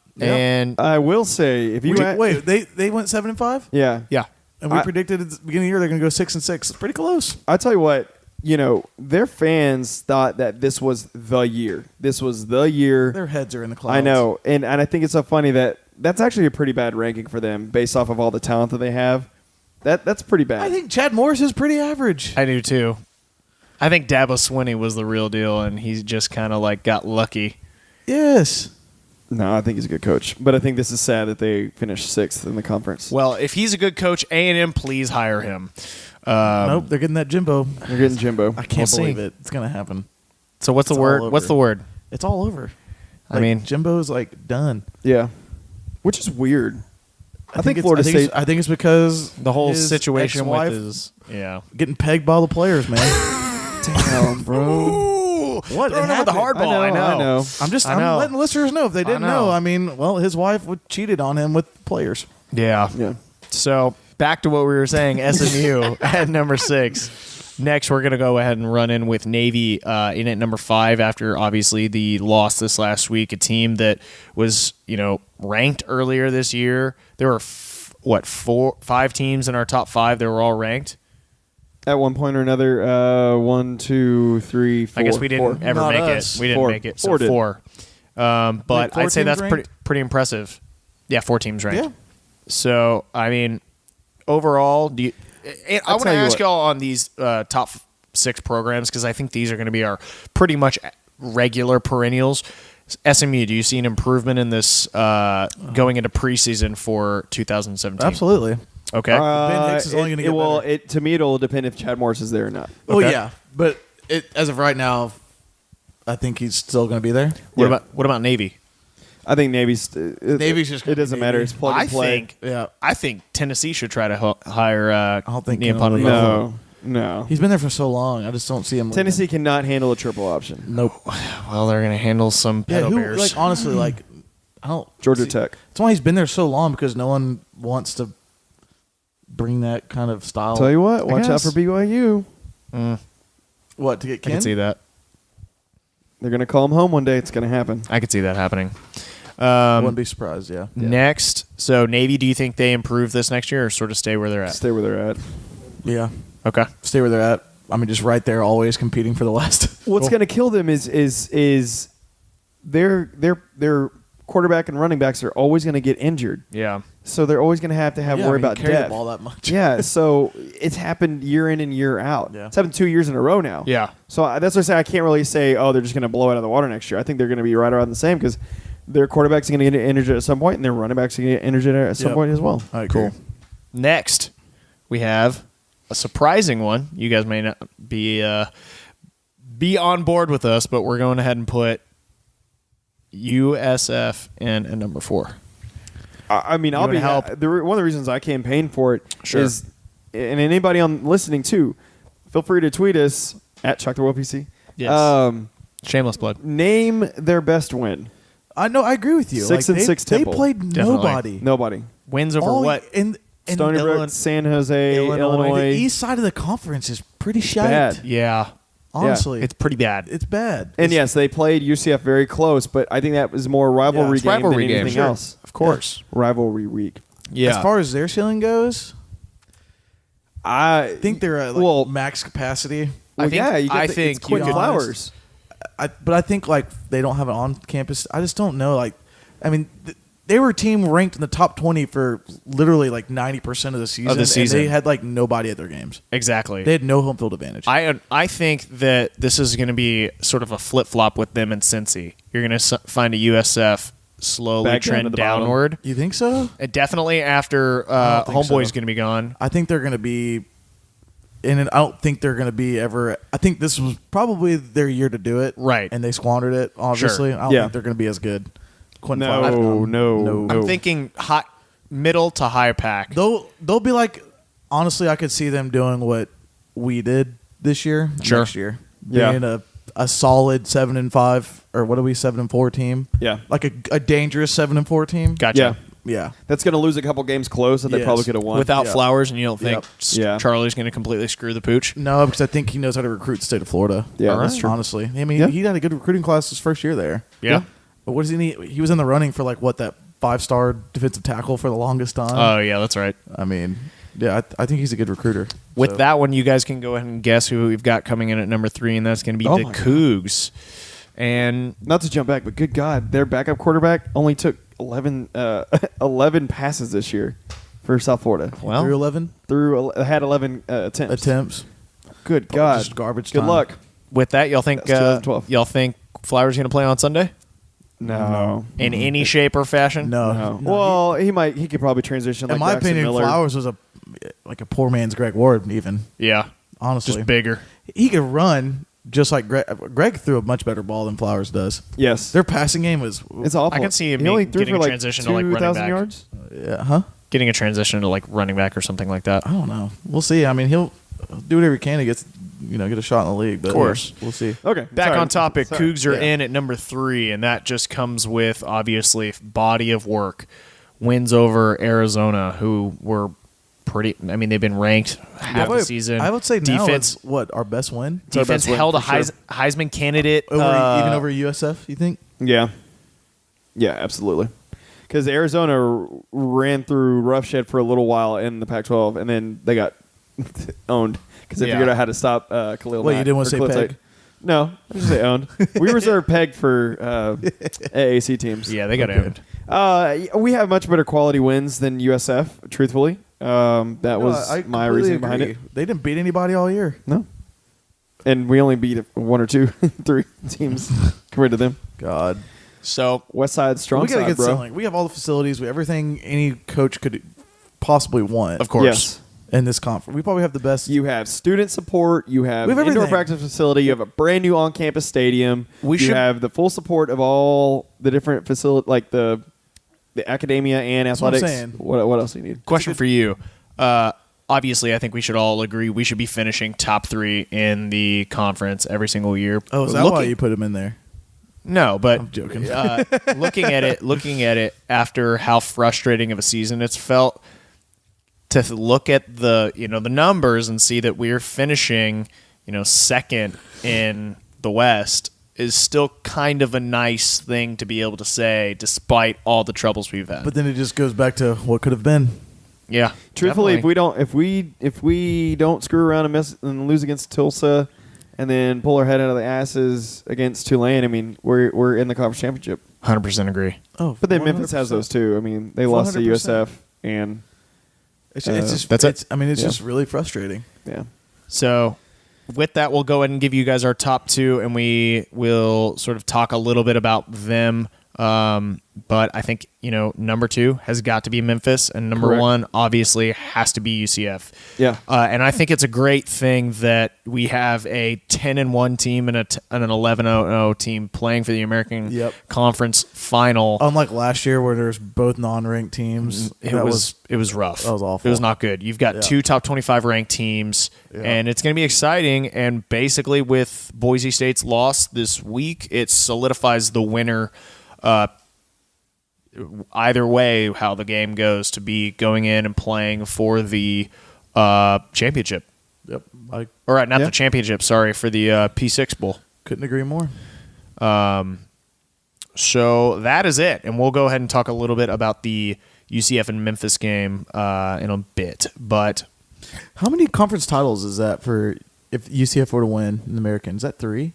I will say, if you wait, they went 7-5, yeah, yeah, and we predicted at the beginning of the year they're going to go 6-6. It's pretty close. I tell you what, their fans thought that this was the year. This was the year. Their heads are in the clouds. I know, and I think it's so funny that that's actually a pretty bad ranking for them based off of all the talent that they have. That's pretty bad. I think Chad Morris is pretty average. I do too. I think Dabo Swinney was the real deal, and he just kind of like got lucky. Yes. No, I think he's a good coach, but I think this is sad that they finished 6th in the conference. Well, if he's a good coach, A&M, please hire him. Nope, they're getting that Jimbo. They're getting Jimbo. I can't We'll believe see. it. It's going to happen. So what's the It's all word? over. What's the word? It's all over. I mean, Jimbo's like done. Yeah, which is weird. I think Florida State. I think it's because the whole his situation with ex-wife his getting pegged by all the players, man. Damn, bro. What? Throwing him with the hard ball. I know. I'm letting listeners know if they didn't know. I mean, well, his wife cheated on him with players. Yeah. So back to what we were saying, SMU at number 6. Next, we're going to go ahead and run in with Navy in at number 5 after obviously the loss this last week. A team that was, ranked earlier this year. There were 5 teams in our top 5 that were all ranked at one point or another. 1, 2, 3, 4. I guess we didn't 4. ever Not make us. it. We didn't 4. make it. So 4 did. 4. But Like 4 I'd say teams that's pretty impressive. Yeah, 4 teams ranked. Yeah. So I mean, overall, I want to ask y'all on these top 6 programs because I think these are going to be our pretty much regular perennials. SMU, do you see an improvement in this going into preseason for 2017? Absolutely. Okay. Ben Hicks is only going to get better. To me, it'll depend if Chad Morris is there or not. Oh Okay. yeah, but as of right now, I think he's still going to be there. What about Navy? I think Navy's. Navy's just. It doesn't matter. It's plug and play. I think Tennessee should try to hire. I don't think Neapolitano. No. He's been there for so long. I just don't see him. Tennessee cannot handle a triple option. Nope. Well, they're going to handle some pedo bears. Like honestly, like I don't. Georgia Tech. That's why he's been there so long because no one wants to bring that kind of style. Tell you what, watch out for BYU. What to get I Ken? can see that. They're going to call him home one day. It's going to happen. I could see that happening. Wouldn't be surprised. Yeah. Next, so Navy, do you think they improve this next year or sort of stay where they're at? Stay where they're at. Yeah. Okay. Stay where they're at. I mean, just right there, always competing for the West. What's going to kill them is their quarterback and running backs are always going to get injured. Yeah. So they're always going to have worry about carry the depth. ball that much. Yeah, so it's happened year in and year out. Yeah. It's happened 2 years in a row now. Yeah. So that's what I say. I can't really say, they're just going to blow out of the water next year. I think they're going to be right around the same because their quarterback's going to get injured at some point, and their running backs are going to get injured at some point as well. All right, cool. Next, we have a surprising one. You guys may not be on board with us, but we're going ahead and put USF in at number 4. I mean, I'll be help? one of the reasons I campaigned for it is, and anybody on listening too, feel free to tweet us at ShockTheWorld PC. Yes. Shameless plug. Name their best win. I know. I agree with you. 6 and 6 They Temple. played Definitely. Nobody. Wins over what? In Stony Brook, San Jose, Illinois. The east side of the conference is pretty shite. bad. Yeah. Honestly, It's pretty bad. it's bad. And yes, they played UCF very close, but I think that was more rivalry It's game rivalry than game, anything sure. else. Of course. Rivalry week. Yeah. As far as their ceiling goes, I think they're at max capacity. Well, I it's think Quentin Giannis- Flowers. But I think like they don't have it on campus. I just don't know. Like, I mean, they were a team ranked in the top 20 for literally like 90% of the season. And they had like nobody at their games. Exactly. They had no home field advantage. I think that this is going to be sort of a flip-flop with them and Cincy. You're going to find a USF slowly Back down to trend the bottom. downward. You think so? Definitely after don't think Homeboy's so. going to be gone. I think they're going to be, and I don't think they're going to be ever. I think this was probably their year to do it, Right. And they squandered it. Obviously, Sure. I don't think they're going to be as good. Quentin Flowers, No. I'm thinking middle to high pack. They'll be like, honestly, I could see them doing what we did this year, Sure. next year, Yeah. being a solid 7-5 or what are we 7-4 team? Yeah. like a dangerous 7-4 team. Gotcha. Yeah. That's going to lose a couple games close that they Yes. probably could have won. Without Yeah. Flowers, and you don't think Yeah. Charlie's going to completely screw the pooch? No, because I think he knows how to recruit the state of Florida. Yeah, All that's right. true. Honestly, I mean, Yeah. he had a good recruiting class his first year there. Yeah. But what does he need? He was in the running for like that 5-star defensive tackle for the longest time. Oh, yeah, that's right. I mean, yeah, I think he's a good recruiter. With So- that one, you guys can go ahead and guess who we've got coming in at number 3, and that's going to be Oh the my God. Cougs. And Not to jump back, but good God, their backup quarterback only took 11 passes this year for South Florida. well, through 11 Had 11 attempts. Good God, Just garbage Good time. luck. with that, y'all think That's 2012. y'all think Flowers going to play on Sunday No. in any shape or fashion? No. Well, he could probably transition. In Like my Jackson opinion, Miller. Flowers was a poor man's Greg Ward. Even Yeah, honestly, just bigger. he could run just like Greg. Greg threw a much better ball than Flowers does. Yes, Their passing game was it's awful. I can see him He only threw getting for a like transition to, like, running 2,000 back. yards. Getting a transition to like running back or something like that. I don't know. We'll see. I mean, he'll do whatever he can to get get a shot in the league. But Of course. we'll see. Okay. Back sorry. on topic, Sorry. Cougs are in at number 3, and that just comes with, obviously, body of work. Wins over Arizona, who were pretty. I mean, they've been ranked half the season. I would say defense. now is our best win? It's our Defense best win, held a for sure. Heisman candidate. Even over USF, you think? Yeah. Yeah, absolutely. Because Arizona ran through roughshed for a little while in the Pac-12, and then they got owned because they Yeah. figured out how to stop Khalil Wait, Mack. you didn't want to Or say Khalil Peg? Tate. No, I just say owned. We reserve Peg for AAC teams. Yeah, they got Okay. owned. We have much better quality wins than USF, truthfully. That was I my completely reasoning behind agree. it. They didn't beat anybody all year. No. And we only beat 1 or 2, 3 teams compared to them. God. So West Side, strong We got to side, get bro. something. We have all the facilities, everything any coach could possibly want. of course, Yes. In this conference, we probably have the best. You have student support. You have, We have an indoor everything. practice facility. You have a brand new on-campus stadium. We you should- have the full support of all the different facilities, like the academia and what I'm athletics. saying. What else do you need? question for you. Obviously, I think we should all agree we should be finishing top 3 in the conference every single year. Oh, is that Looking- why you put him in there? No, but I'm joking. looking at it after how frustrating of a season it's felt, to look at the numbers and see that we're finishing second in the West is still kind of a nice thing to be able to say, despite all the troubles we've had. But then it just goes back to what could have been. Yeah, Truthfully, definitely. if we don't screw around and lose against Tulsa, and then pull our head out of the asses against Tulane, I mean, we're in the conference championship. 100% agree. Oh, But then Memphis has those too. I mean, they lost to 100%. USF, and It's just That's it. It's Yeah. just really frustrating. yeah. So with that, we'll go ahead and give you guys our top 2, and we will sort of talk a little bit about them. But I think, number 2 has got to be Memphis, and number Correct. 1 obviously has to be UCF. Yeah. And I think it's a great thing that we have a 10-1 team and an 11-0 team playing for the American Yep. Conference Final. Unlike last year where there's both non-ranked teams. It was rough. That was awful. It was not good. You've got Yeah. 2 top 25 ranked teams, Yeah. and it's going to be exciting. And basically, with Boise State's loss this week, it solidifies the winner. Either way, how the game goes, to be going in and playing for the championship. Yep. I All right, not Yeah. the championship. Sorry, for the P6 Bowl. couldn't agree more. So that is it, and we'll go ahead and talk a little bit about the UCF and Memphis game in a bit. But How many conference titles is that for if UCF were to win in the American? Is that 3?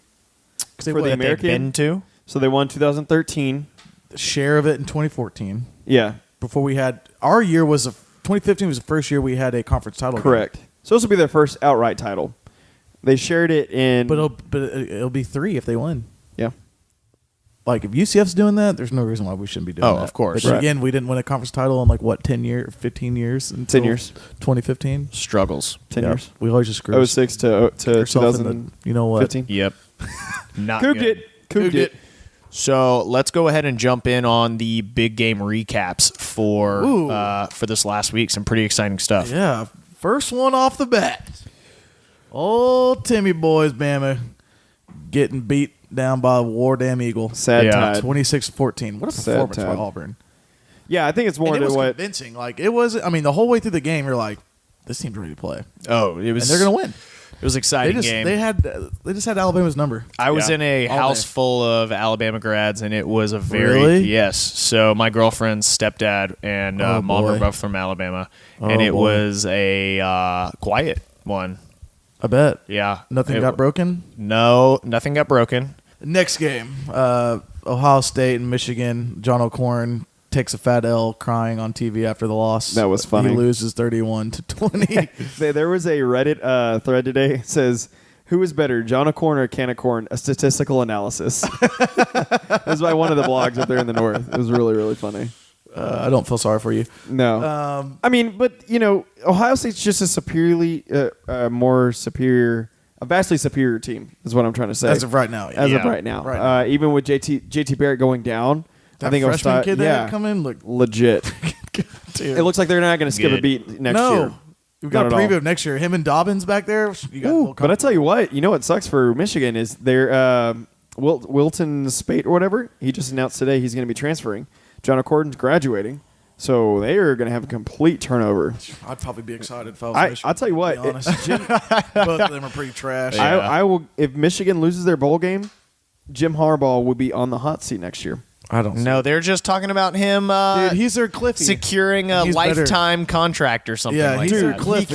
For the that they've American, been to. so they won 2013. Share of it in 2014. Yeah, Before we had our year was 2015 was the first year we had a conference title. game. correct. So this will be their first outright title. They shared it in. But it'll be 3 if they win. yeah, Like if UCF's doing that, there's no reason why we shouldn't be doing Oh, that. of course. But Right. again, we didn't win a conference title in 10 years, 15 years, 10 years, 2015. Struggles. 10 Yeah. years. We always just screw 06 to yourself in 2015. the, you know what? Yep. Not Cooked good. it. Cooked it. So let's go ahead and jump in on the big game recaps for this last week. Some pretty exciting stuff. Yeah, first one off the bat. Old Timmy boys, Bama, getting beat down by War Damn Eagle. Sad Yeah. tide. 26-14. What a Sad performance by tide. Auburn. Yeah, I think it's more And it than was what. convincing. Like it was. I mean, the whole way through the game, you're like, this team's ready to play, Oh, it was. and they're gonna win. It was an exciting game. They just had Alabama's number. I was Yeah. in a All house day. full of Alabama grads, and it was a very Really? yes. So my girlfriend's stepdad and Oh, mom were boy. both from Alabama, Oh, and it boy. was a quiet one. I bet. Yeah, Nothing It- got broken. No, nothing got broken. Next game, Ohio State and Michigan. John O'Corn takes a fat L, crying on TV after the loss. That was funny. He loses 31-20. There was a Reddit thread today. It says, "Who is better, John O'Corn or Can O'Corn? A statistical analysis." It was by one of the blogs up there in the north. It was really, really funny. I don't feel sorry for you. No, I mean, but Ohio State's just a vastly superior team. Is what I'm trying to say. As of right now. As of Yeah. right now, Right now. even with JT Barrett going down, That I think freshman Ohio kid State, that had come in, look, legit. dude. It looks like they're not going to skip a Good. beat next no, year. We've got a Not at preview all. of next year. Him and Dobbins back there. You got a Ooh, little but I tell you what, what sucks for Michigan is their Wilton Spate or whatever. He just announced today he's going to be transferring. John Accordon's graduating, so they are going to have a complete turnover. I'd probably be excited if I was Michigan. I'll tell you what, to be honest. Both of them are pretty trash. Yeah. I will if Michigan loses their bowl game, Jim Harbaugh will be on the hot seat next year. I don't. No, they're just talking about him Dude, he's their Cliffy. securing a He's better. lifetime contract or something Yeah, like he's their that. Cliff.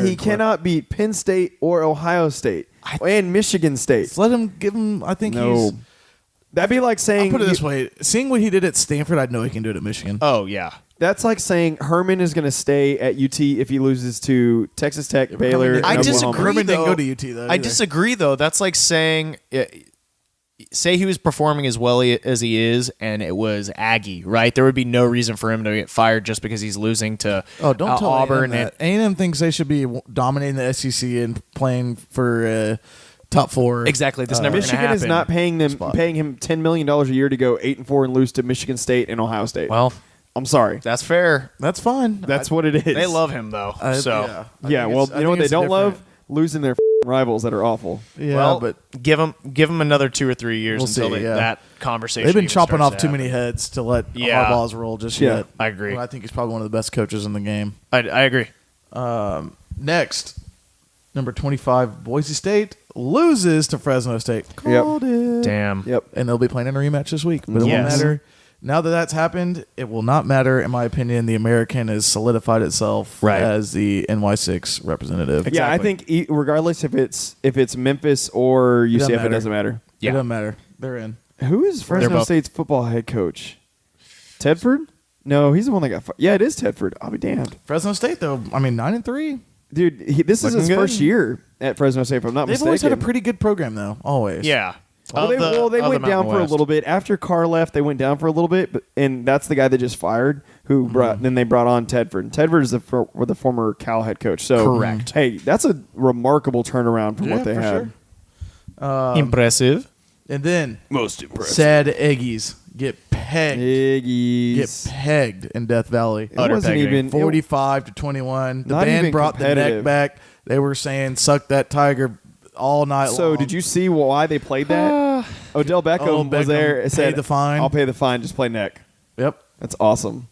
He cannot beat Penn State or Ohio State and Michigan State. Just let him give him. I think No, he's. that'd be like saying I'll put it this way: seeing what he did at Stanford, I know he can do it at Michigan. Oh, yeah. That's like saying Herman is going to stay at UT if he loses to Texas Tech, Baylor. didn't- I and disagree, Oklahoma. Herman didn't though. go to UT though. I either. disagree, though. That's like saying, say he was performing as well as he is, and it was Aggie, right? There would be no reason for him to get fired just because he's losing to Oh, don't tell Auburn. A&M that. A&M thinks they should be dominating the SEC and playing for top four. Exactly. This never gonna Michigan is happen. not paying Spot. him $10 million a year to go 8-4 and lose to Michigan State and Ohio State. Well, I'm sorry. that's fair. That's fine. That's what it is. They love him, though. So, yeah. I Yeah, think well, it's- I you know what think they it's don't different. love? Losing their rivals that are awful. Yeah, well, but give him another 2 or 3 years We'll until see, yeah. that conversation. they've been even chopping starts off to too many happen. heads to let Yeah. Harbaugh's roll just Yeah. yet. I agree. Well, I think he's probably one of the best coaches in the game. I agree. Next, number 25, Boise State loses to Fresno State. Called it. Damn. Yep. And they'll be playing in a rematch this week. But it Yes. won't matter. Now that that's happened, it will not matter. In my opinion, the American has solidified itself Right. as the NY6 representative. Yeah, I Exactly. think regardless if it's Memphis or UCF, it matter. doesn't matter. Yeah. It doesn't matter. They're in. Who is Fresno both- State's football head coach? Tedford? No, he's the one that got fired. Yeah, it is Tedford. I'll be damned. Fresno State, though, I mean, 9-3. Dude, this is Looking his good. first year at Fresno State, if I'm not They've mistaken. always had a pretty good program, though. Always. Yeah. Well, they Of the went down Mountain for a West. little bit. After Carr left, they went down for a little bit, and that's the guy that just fired, who brought. Then they brought on Tedford. And Tedford is the former Cal head coach. So, Correct. Hey, that's a remarkable turnaround from Yeah, what they for had. sure. Impressive. And then, Most impressive. sad Eggies get pegged. Iggies. Get pegged in Death Valley. It Utter wasn't pegging. even 45-21. The Not band even brought the neck competitive. back. They were saying, suck that tiger all night long. So, did you see why they played that? Odell Beckham was there. paid Said, the fine. I'll pay the fine. Just play neck. Yep. That's awesome.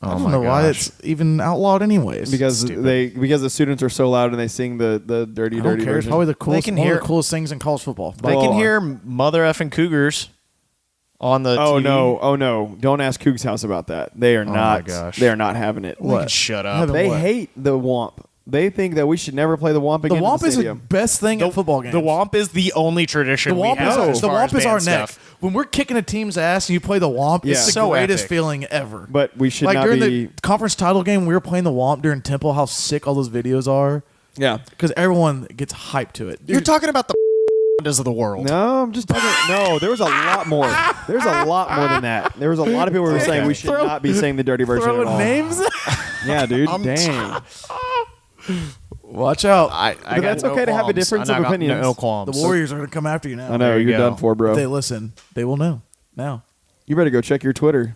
I don't know why it's even outlawed anyways. Because Stupid. because the students are so loud and they sing the dirty, I don't dirty care. It's version. probably the coolest, can one hear- of the coolest things in college football. They Well, can hear mother effing Cougars on the Oh TV. no! Oh no! Don't ask Coug's House about that. They are my not. gosh. They are not having it. They can shut up. Having They what? hate the Womp. They think that we should never play the Womp The again. Womp in the is the stadium. best thing at football games. The Womp is the only tradition The we Womp have. is, as the far as Womp is band our neck. stuff. When we're kicking a team's ass and you play the Womp, Yeah. it's the So greatest epic. feeling ever. But we should like not during be. the conference title game, we were playing the Womp during Temple. How sick all those videos are! Yeah. Because everyone gets hyped to it. You're talking about the of the world. No, I'm just talking. No, there was a lot more. There's a lot more than that. There was a lot of people who were saying we should not be saying the dirty version at Throwing all. names. Yeah, dude. Dang. Watch out! I But got that's no okay to have a qualms. difference I of got opinions. No qualms. The Warriors are going to come after you now. I know There you you're go. done for, bro. If they listen, they will know now. You better go check your Twitter.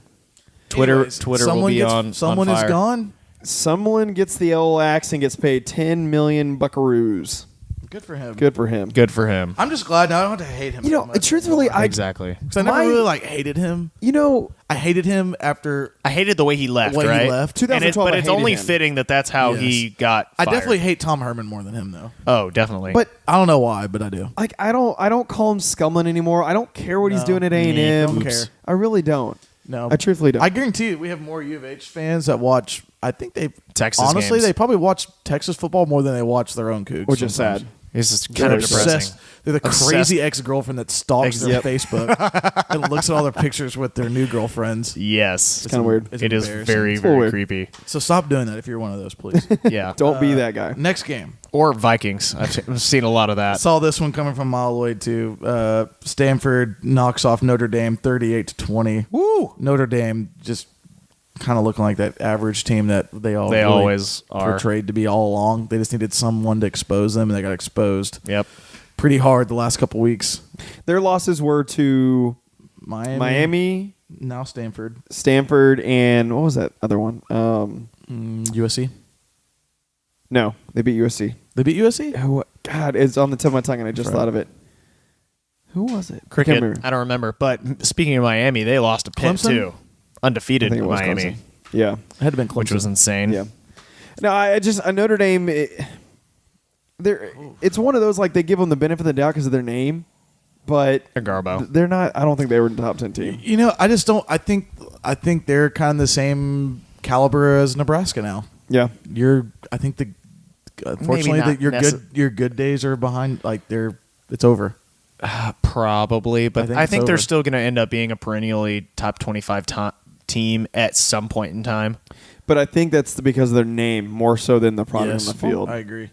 Anyways, Twitter will someone be gets, on Someone on is fire. gone. Someone gets the old axe and gets paid 10 million buckaroos. Good for him. Good for him. Good for him. I'm just glad now I don't have to hate him. You so know, much truthfully, anymore. Exactly. 'Cause I never my- really hated him. You know, I hated him after. I hated the way he left. The way he right? left. And 2012, but I it's hated only him. fitting that that's how Yes. he got. I Fired. definitely hate Tom Herman more than him though. Oh, definitely. but I don't know why, but I do. like I don't call him Scummlin anymore. I don't care what he's No. doing at A&M. Don't care. I really don't. No, I truthfully don't. I guarantee you, we have more U of H fans that watch. I think they Texas honestly games. they probably watch Texas football more than they watch their own Cougs. Which is sometimes. sad. It's just They're kind of depressing. obsessed. They're the Obsessed. crazy ex-girlfriend that stalks their Yep. Facebook and looks at all their pictures with their new girlfriends. Yes, It's kinda weird. It's It is embarrassing. very, a little very weird. creepy. So stop doing that if you're one of those, please. Yeah. Don't be that guy. Next game. Or Vikings. I've seen a lot of that. Saw this one coming from Mile Lloyd too. Stanford knocks off Notre Dame 38-20. Woo! Notre Dame just kind of looking like that average team that they always are. portrayed to be all along. They just needed someone to expose them, and they got exposed Yep. pretty hard the last couple weeks. Their losses were to Miami, now Stanford, Stanford, and what was that other one? USC. No, they beat USC. They beat USC? Oh, God, it's on the tip of my tongue, and I just thought of it. Who was it? Cricket. I I don't remember. But speaking of Miami, they lost to Pitt, Clemson? too. Undefeated think it was Miami, Clemson. Yeah. It had to been Clemson. which was insane. Yeah. No, Notre Dame. It's one of those like they give them the benefit of the doubt because of their name, but They're Garbo. they're not. I don't think they were in the top 10 team. You know, I just don't. I think they're kind of the same caliber as Nebraska now. Yeah. I think unfortunately not your good days are behind. Like it's over. Probably, but I I think think it's they're over. still going to end up being a perennially top 25 team at some point in time. But I think that's because of their name more so than the product on the field. I agree.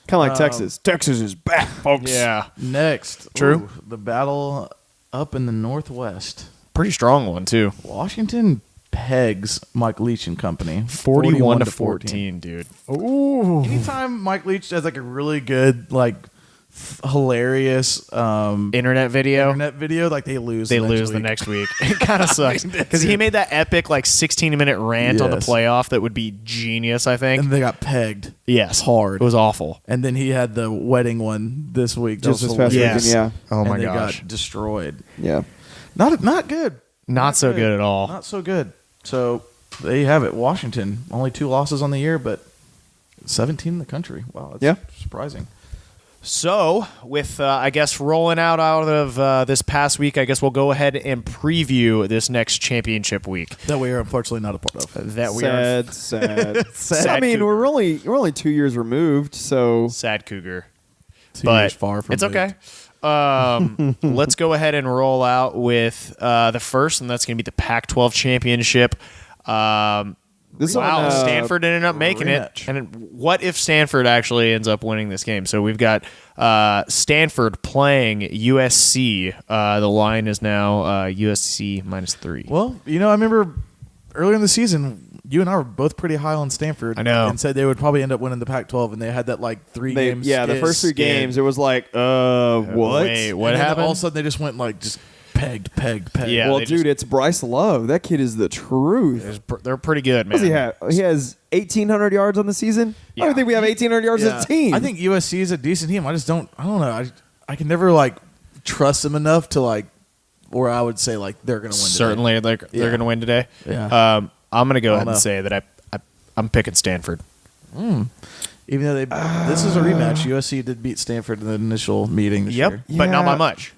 Kind of like Texas. Texas is back, folks. Yeah. Next, True. the battle up in the Northwest. Pretty strong one, too. Washington pegs Mike Leach and company 41 to 14, dude. Ooh. Anytime Mike Leach does like a really good, like hilarious Internet video. like they lose. They lose the next week. It kind of sucks because he made that epic like 16-minute rant on the Yes. playoff that would be genius. I think. and they got pegged. Yes, hard. It was awful. And then he had the wedding one this week. Just That this was past hilarious. weekend, yeah. Oh And my they gosh. got destroyed. Yeah. Not good. Not so good at all. Not so good. So there you have it. Washington only 2 losses on the year, but 17 in the country. Wow, that's Yeah. surprising. So, with I guess rolling out of this past week, I guess we'll go ahead and preview this next championship week That we are unfortunately not a part of. that we are. Sad. Sad I mean, Cougar. we're only 2 years removed, so Sad Cougar. 2 But years far from it's it. okay. Let's go ahead and roll out with the first, and that's going to be the Pac-12 championship. this Wow, one, Stanford ended up making rematch. it. And what if Stanford actually ends up winning this game? So we've got Stanford playing USC. The line is now USC -3. Well, you know, I remember earlier in the season, you and I were both pretty high on Stanford. I know. And said they would probably end up winning the Pac-12, and they had that like 3 games. the first 3 games, it was like, what? Wait, what and then happened? all of a sudden, they just went like just pegged. Yeah. Well, they dude, just- it's Bryce Love. That kid is the truth. They're pretty good, man. What does he have? He has 1,800 yards on the season. I Yeah. don't think we have 1,800 yards as a team. I think USC is a decent team. I don't know. I can never like trust them enough to like, or I would say like they're going to win. Certainly they're Yeah. going to win today. Yeah. I'm going to go ahead know. and say that I'm picking Stanford. Even though this is a rematch. USC did beat Stanford in the initial meeting this year. But not by Yeah. much.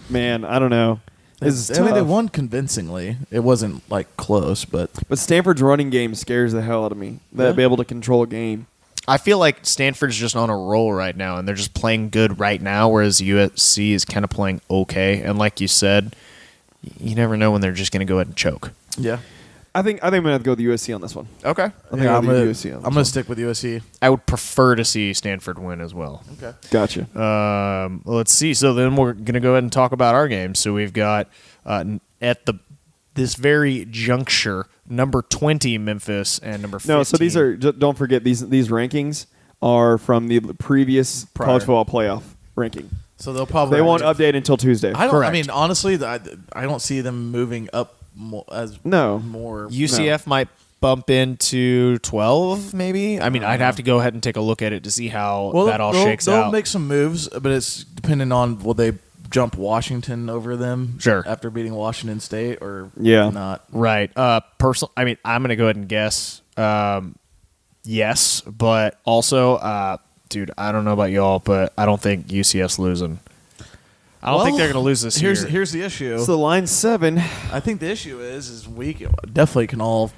Man, I don't know. This is I mean, they tough. won convincingly. It wasn't like close, but But Stanford's running game scares the hell out of me. That Yeah. be able to control a game. I feel like Stanford's just on a roll right now, and they're just playing good right now, whereas USC is kind of playing okay. And like you said, you never know when they're just going to go ahead and choke. yeah. I think I'm gonna have to go with USC on this one. Okay. I think Yeah, I'll I'm do gonna, USC on this I'm gonna one. stick with USC. I would prefer to see Stanford win as well. Okay. Gotcha. Let's see. So then we're going to go ahead and talk about our games. So we've got at this very juncture, number 20 Memphis and number 15. No, so these are. Don't forget these rankings are from the previous college football playoff ranking. So they'll probably They won't update until Tuesday. I don't. Correct. I mean, honestly, I don't see them moving up No. more. UCF might bump into 12, maybe. I mean, I'd have to go ahead and take a look at it to see how that all shakes they'll out. make some moves, but it's depending on will they jump Washington over them Sure. after beating Washington State or Yeah. not. Right. I mean, I'm going to go ahead and guess yes, but also, dude, I don't know about y'all, but I don't think UCF's losing. I don't think they're going to lose this year. Here's the issue. So line's 7. I think the issue is we definitely can all,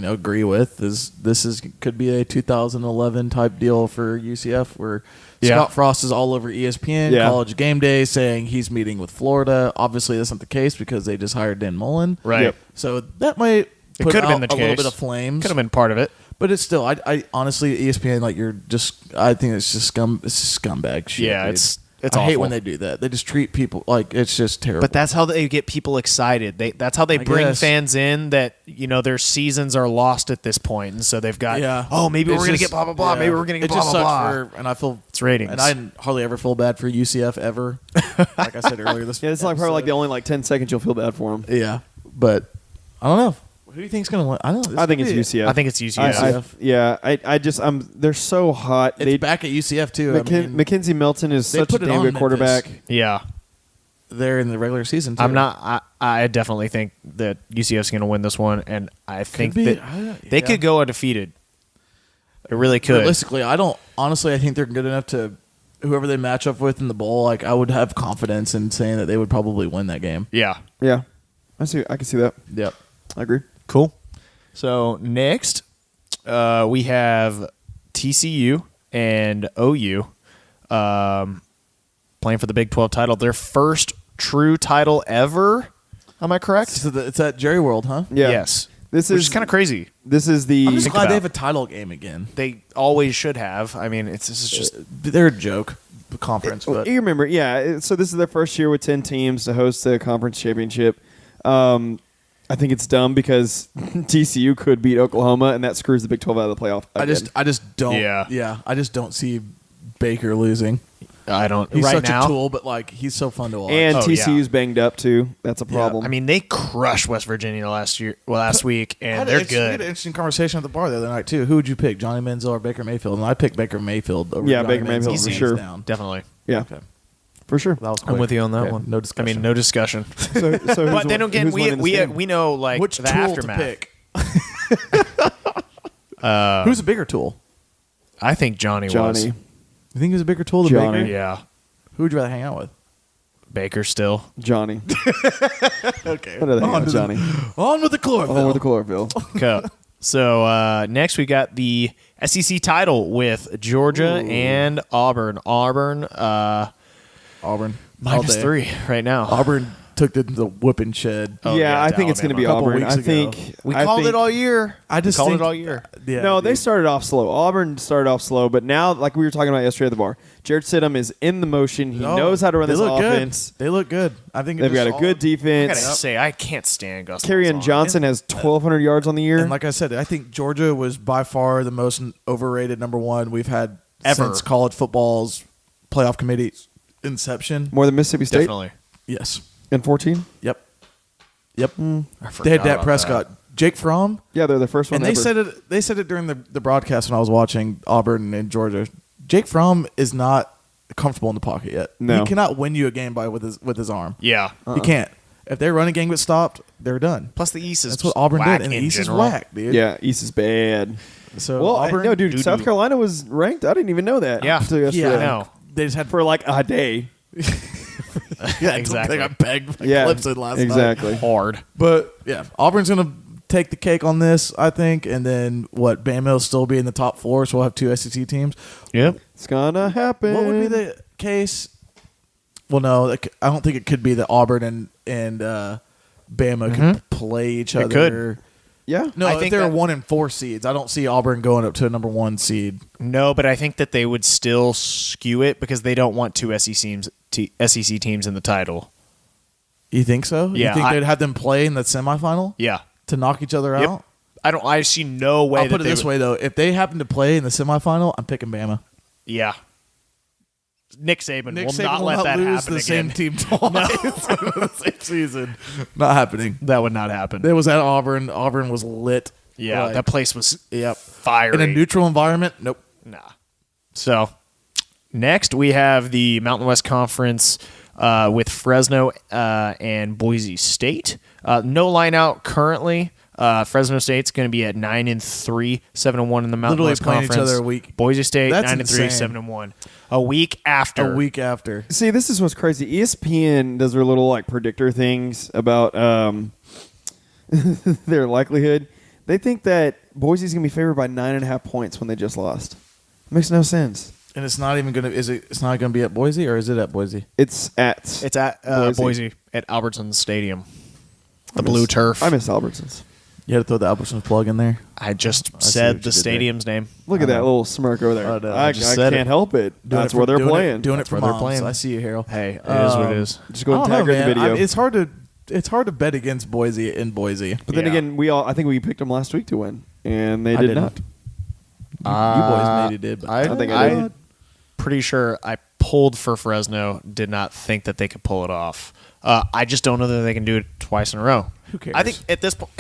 agree with is this could be a 2011 type deal for UCF where Scott Frost is all over ESPN, Yeah. College Game Day, saying he's meeting with Florida. Obviously, that's not the case because they just hired Dan Mullen. Right. Yep. So that might It put could have out been the a case. little bit of flames. Could have been part of it. But it's still, I honestly, ESPN, like I think it's just scumbag shit. Yeah, dude. it's I hate awful. when they do that. They just treat people like it's just terrible. But that's how they get people excited. That's how they I bring guess. fans in that, their seasons are lost at this point. And so they've got, maybe It's we're going to just- get blah, blah, blah. yeah. Maybe we're going to It get blah, just blah, sucks blah. and I feel It's ratings. And I hardly ever feel bad for UCF ever. Like I said earlier, this Yeah, it's like probably like the only 10 seconds you'll feel bad for them. yeah. But I don't know. Who do you think's going to win? I think it's UCF. I think it's UCF. They're so hot. It's back at UCF too. Mackenzie Milton is such a damn good quarterback. Yeah. They're in the regular season too. I definitely think that UCF's going to win this one, and I think that they yeah. could go undefeated. It really could. Realistically, I think they're good enough to whoever they match up with in the bowl. Like, I would have confidence in saying that they would probably win that game. Yeah. Yeah. I can see that. Yep. I agree. Cool. So next, we have TCU and OU playing for the Big 12 title. Their first true title ever. Am I correct? So it's at Jerry World, huh? Yeah. Yes. Which is kind of crazy. This is the. I'm just Think glad about they have a title game again. They always should have. I mean, this is just. They're a joke, the conference. But You remember, yeah. So this is their first year with 10 teams to host the conference championship. I think it's dumb because TCU could beat Oklahoma, and that screws the Big 12 out of the playoff. Again. I just don't. Yeah. I just don't see Baker losing. I don't. He's right such now, a tool, but like he's so fun to watch. And Oh, TCU's yeah. banged up too. That's a problem. I mean, they crushed West Virginia last week, and they're We had good. an interesting conversation at the bar the other night too. Who would you pick, Johnny Manziel or Baker Mayfield? And I picked Baker Mayfield over Yeah, Johnny Baker Mayfield Manziel for hands sure. down. Definitely. yeah, Okay. for sure. That was I'm quick. with you on that Okay, one. No discussion. I mean, no discussion. So But then again, we know like Which the tool aftermath. to pick? Who's a bigger tool? I think Johnny was. Johnny. You think he's a bigger tool than Johnny. Baker? Yeah. Who would you rather hang out with? Baker still. Johnny. Okay. I'd rather hang out with Johnny. On with the chlorophyll. Oh, with the chlorophyll. Okay. So next we got the SEC title with Georgia and Auburn. Auburn Auburn. -3 right now. Auburn took the whooping shed. Oh, yeah, yeah, I to think it's going to be Alabama. Auburn. A couple I weeks think We I called think- it all year. I just called think- it all year. Yeah, No, they dude. started off slow. Auburn started off slow, but now, like we were talking about yesterday at the bar, Jared Stidham is in the motion. He No, knows how to run they this look offense. Good. They look good. I think They've got a good I defense. gotta say, I can't stand Gus. Kerryon Malzahn. Johnson has 1,200 yards on the year. And like I said, I think Georgia was by far the most overrated number one we've had Ever. since college football's playoff committee's inception. More than Mississippi State Definitely. Yes. in 14. Yep. I They forgot had Dak about Prescott, Jake Fromm, Yeah, they're the first one. and they ever. said it. They said it during the broadcast when I was watching Auburn and Georgia. Jake Fromm is not comfortable in the pocket yet. No. He cannot win you a game with his arm. that. Yeah. He can't. If their running game gets stopped, they're done. Plus the East is That's what Auburn whack did, and the in East is general. whack, dude. Yeah, East is bad. So Well, Auburn, no, dude, doo-doo. South Carolina was ranked. I didn't even know that. Yeah. until yesterday. Yeah, I know. they just had For like a day. yeah, Exactly. They got pegged by Yeah, Clemson last night. exactly. Hard. But yeah, Auburn's gonna take the cake on this, I think, and then Bama will still be in the top four, so we'll have two SEC teams. Yep. It's gonna happen. What would be the case? Well, no, I don't think it could be that Auburn and Bama could play each other. could. Yeah. No, I if think they're that- 1 and 4 seeds, I don't see Auburn going up to a number 1 seed. No, but I think that they would still skew it because they don't want two SEC teams in the title. You think so? Yeah, You think I- they'd have them play in the semifinal Yeah. to knock each other Yep. out? I see no way. I'll that put it they this would- way though: if they happen to play in the semifinal, I'm picking Bama. Yeah. Nick Saban Nick will Saban not will let not that lose happen the again. same team twice in the same season. Not happening. That would not happen. It was at Auburn. Auburn was lit. Yeah, Like, that place was yep. fiery. In a neutral environment. Nope. Nah. So next we have the Mountain West Conference with Fresno and Boise State. No line out currently. Fresno State's going to be at 9-3, 7-1 in the Mountain Literally West playing each Conference. other a week. Boise State That's 9-3, insane. 7-1. A week after. A week after. See, this is what's crazy. ESPN does their little like predictor things about their likelihood. They think that Boise's gonna be favored by 9.5 points when they just lost. Makes no sense. And it's not even gonna. Is it? It's not gonna be at Boise, or is it at Boise? It's at It's at Boise at Albertsons Stadium. The blue turf. I miss Albertsons. You had to throw the Albertsons plug in there. I just see what said you the did there. stadium's name. Look at that little smirk over there. I know. I just I said can't it. help it. That's where they're playing. Doing That's it for where they're moms. playing. I see you, Harold. Hey, it is what it is. Just go and I don't tag her know, in the man. video. It's hard to. It's hard to bet against Boise in Boise. but then Yeah. again, I think we picked them last week to win, and they I did didn't. not. You boys maybe did, but I think I did. Pretty sure I pulled for Fresno. Did not think that they could pull it off. I just don't know that they can do it twice in a row. Who cares? I think at this point,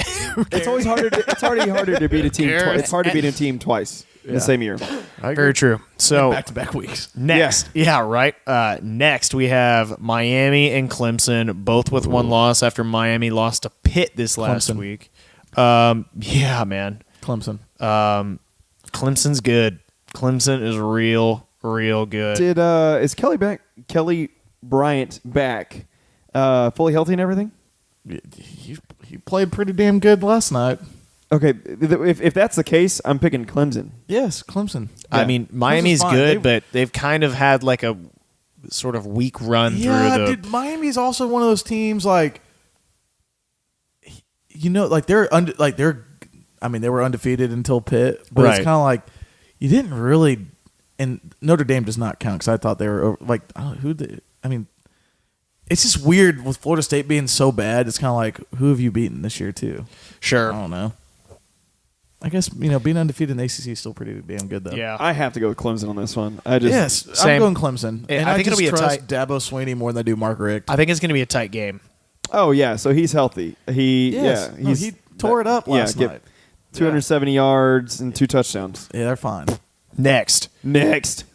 It's always harder. it's already harder to beat a team. It's hard to beat a team twice in the same year. very true. So back-to-back weeks. next, yeah, right. Next, we have Miami and Clemson, both with one loss after Miami lost to Pitt this last Clemson. week. Yeah, man. Clemson. Clemson's good. Clemson is real good. Is Kelly Bryant back, fully healthy and everything? He played pretty damn good last night. Okay, if that's the case, I'm picking Clemson. Yes, Clemson. I mean, Miami's fine. good, but they've kind of had like a sort of weak run through the. Dude, Miami's also one of those teams like, like they were undefeated until Pitt, but it's Right. kind of like you didn't really. And Notre Dame does not count because I thought they were like, it's just weird with Florida State being so bad. It's kind of like, who have you beaten this year too? Sure. I don't know. I guess being undefeated in the ACC is still pretty damn good though. Yeah. I have to go with Clemson on this one. I just Yes, Same. I'm going Clemson. Yeah, And I think it'll just be a trust tight- Dabo Swinney more than I do Mark Richt. I think it's going to be a tight game. Oh yeah, so he's healthy. He he tore it up last night. 270 yards and 2 touchdowns. Yeah, they're fine. Next, Next,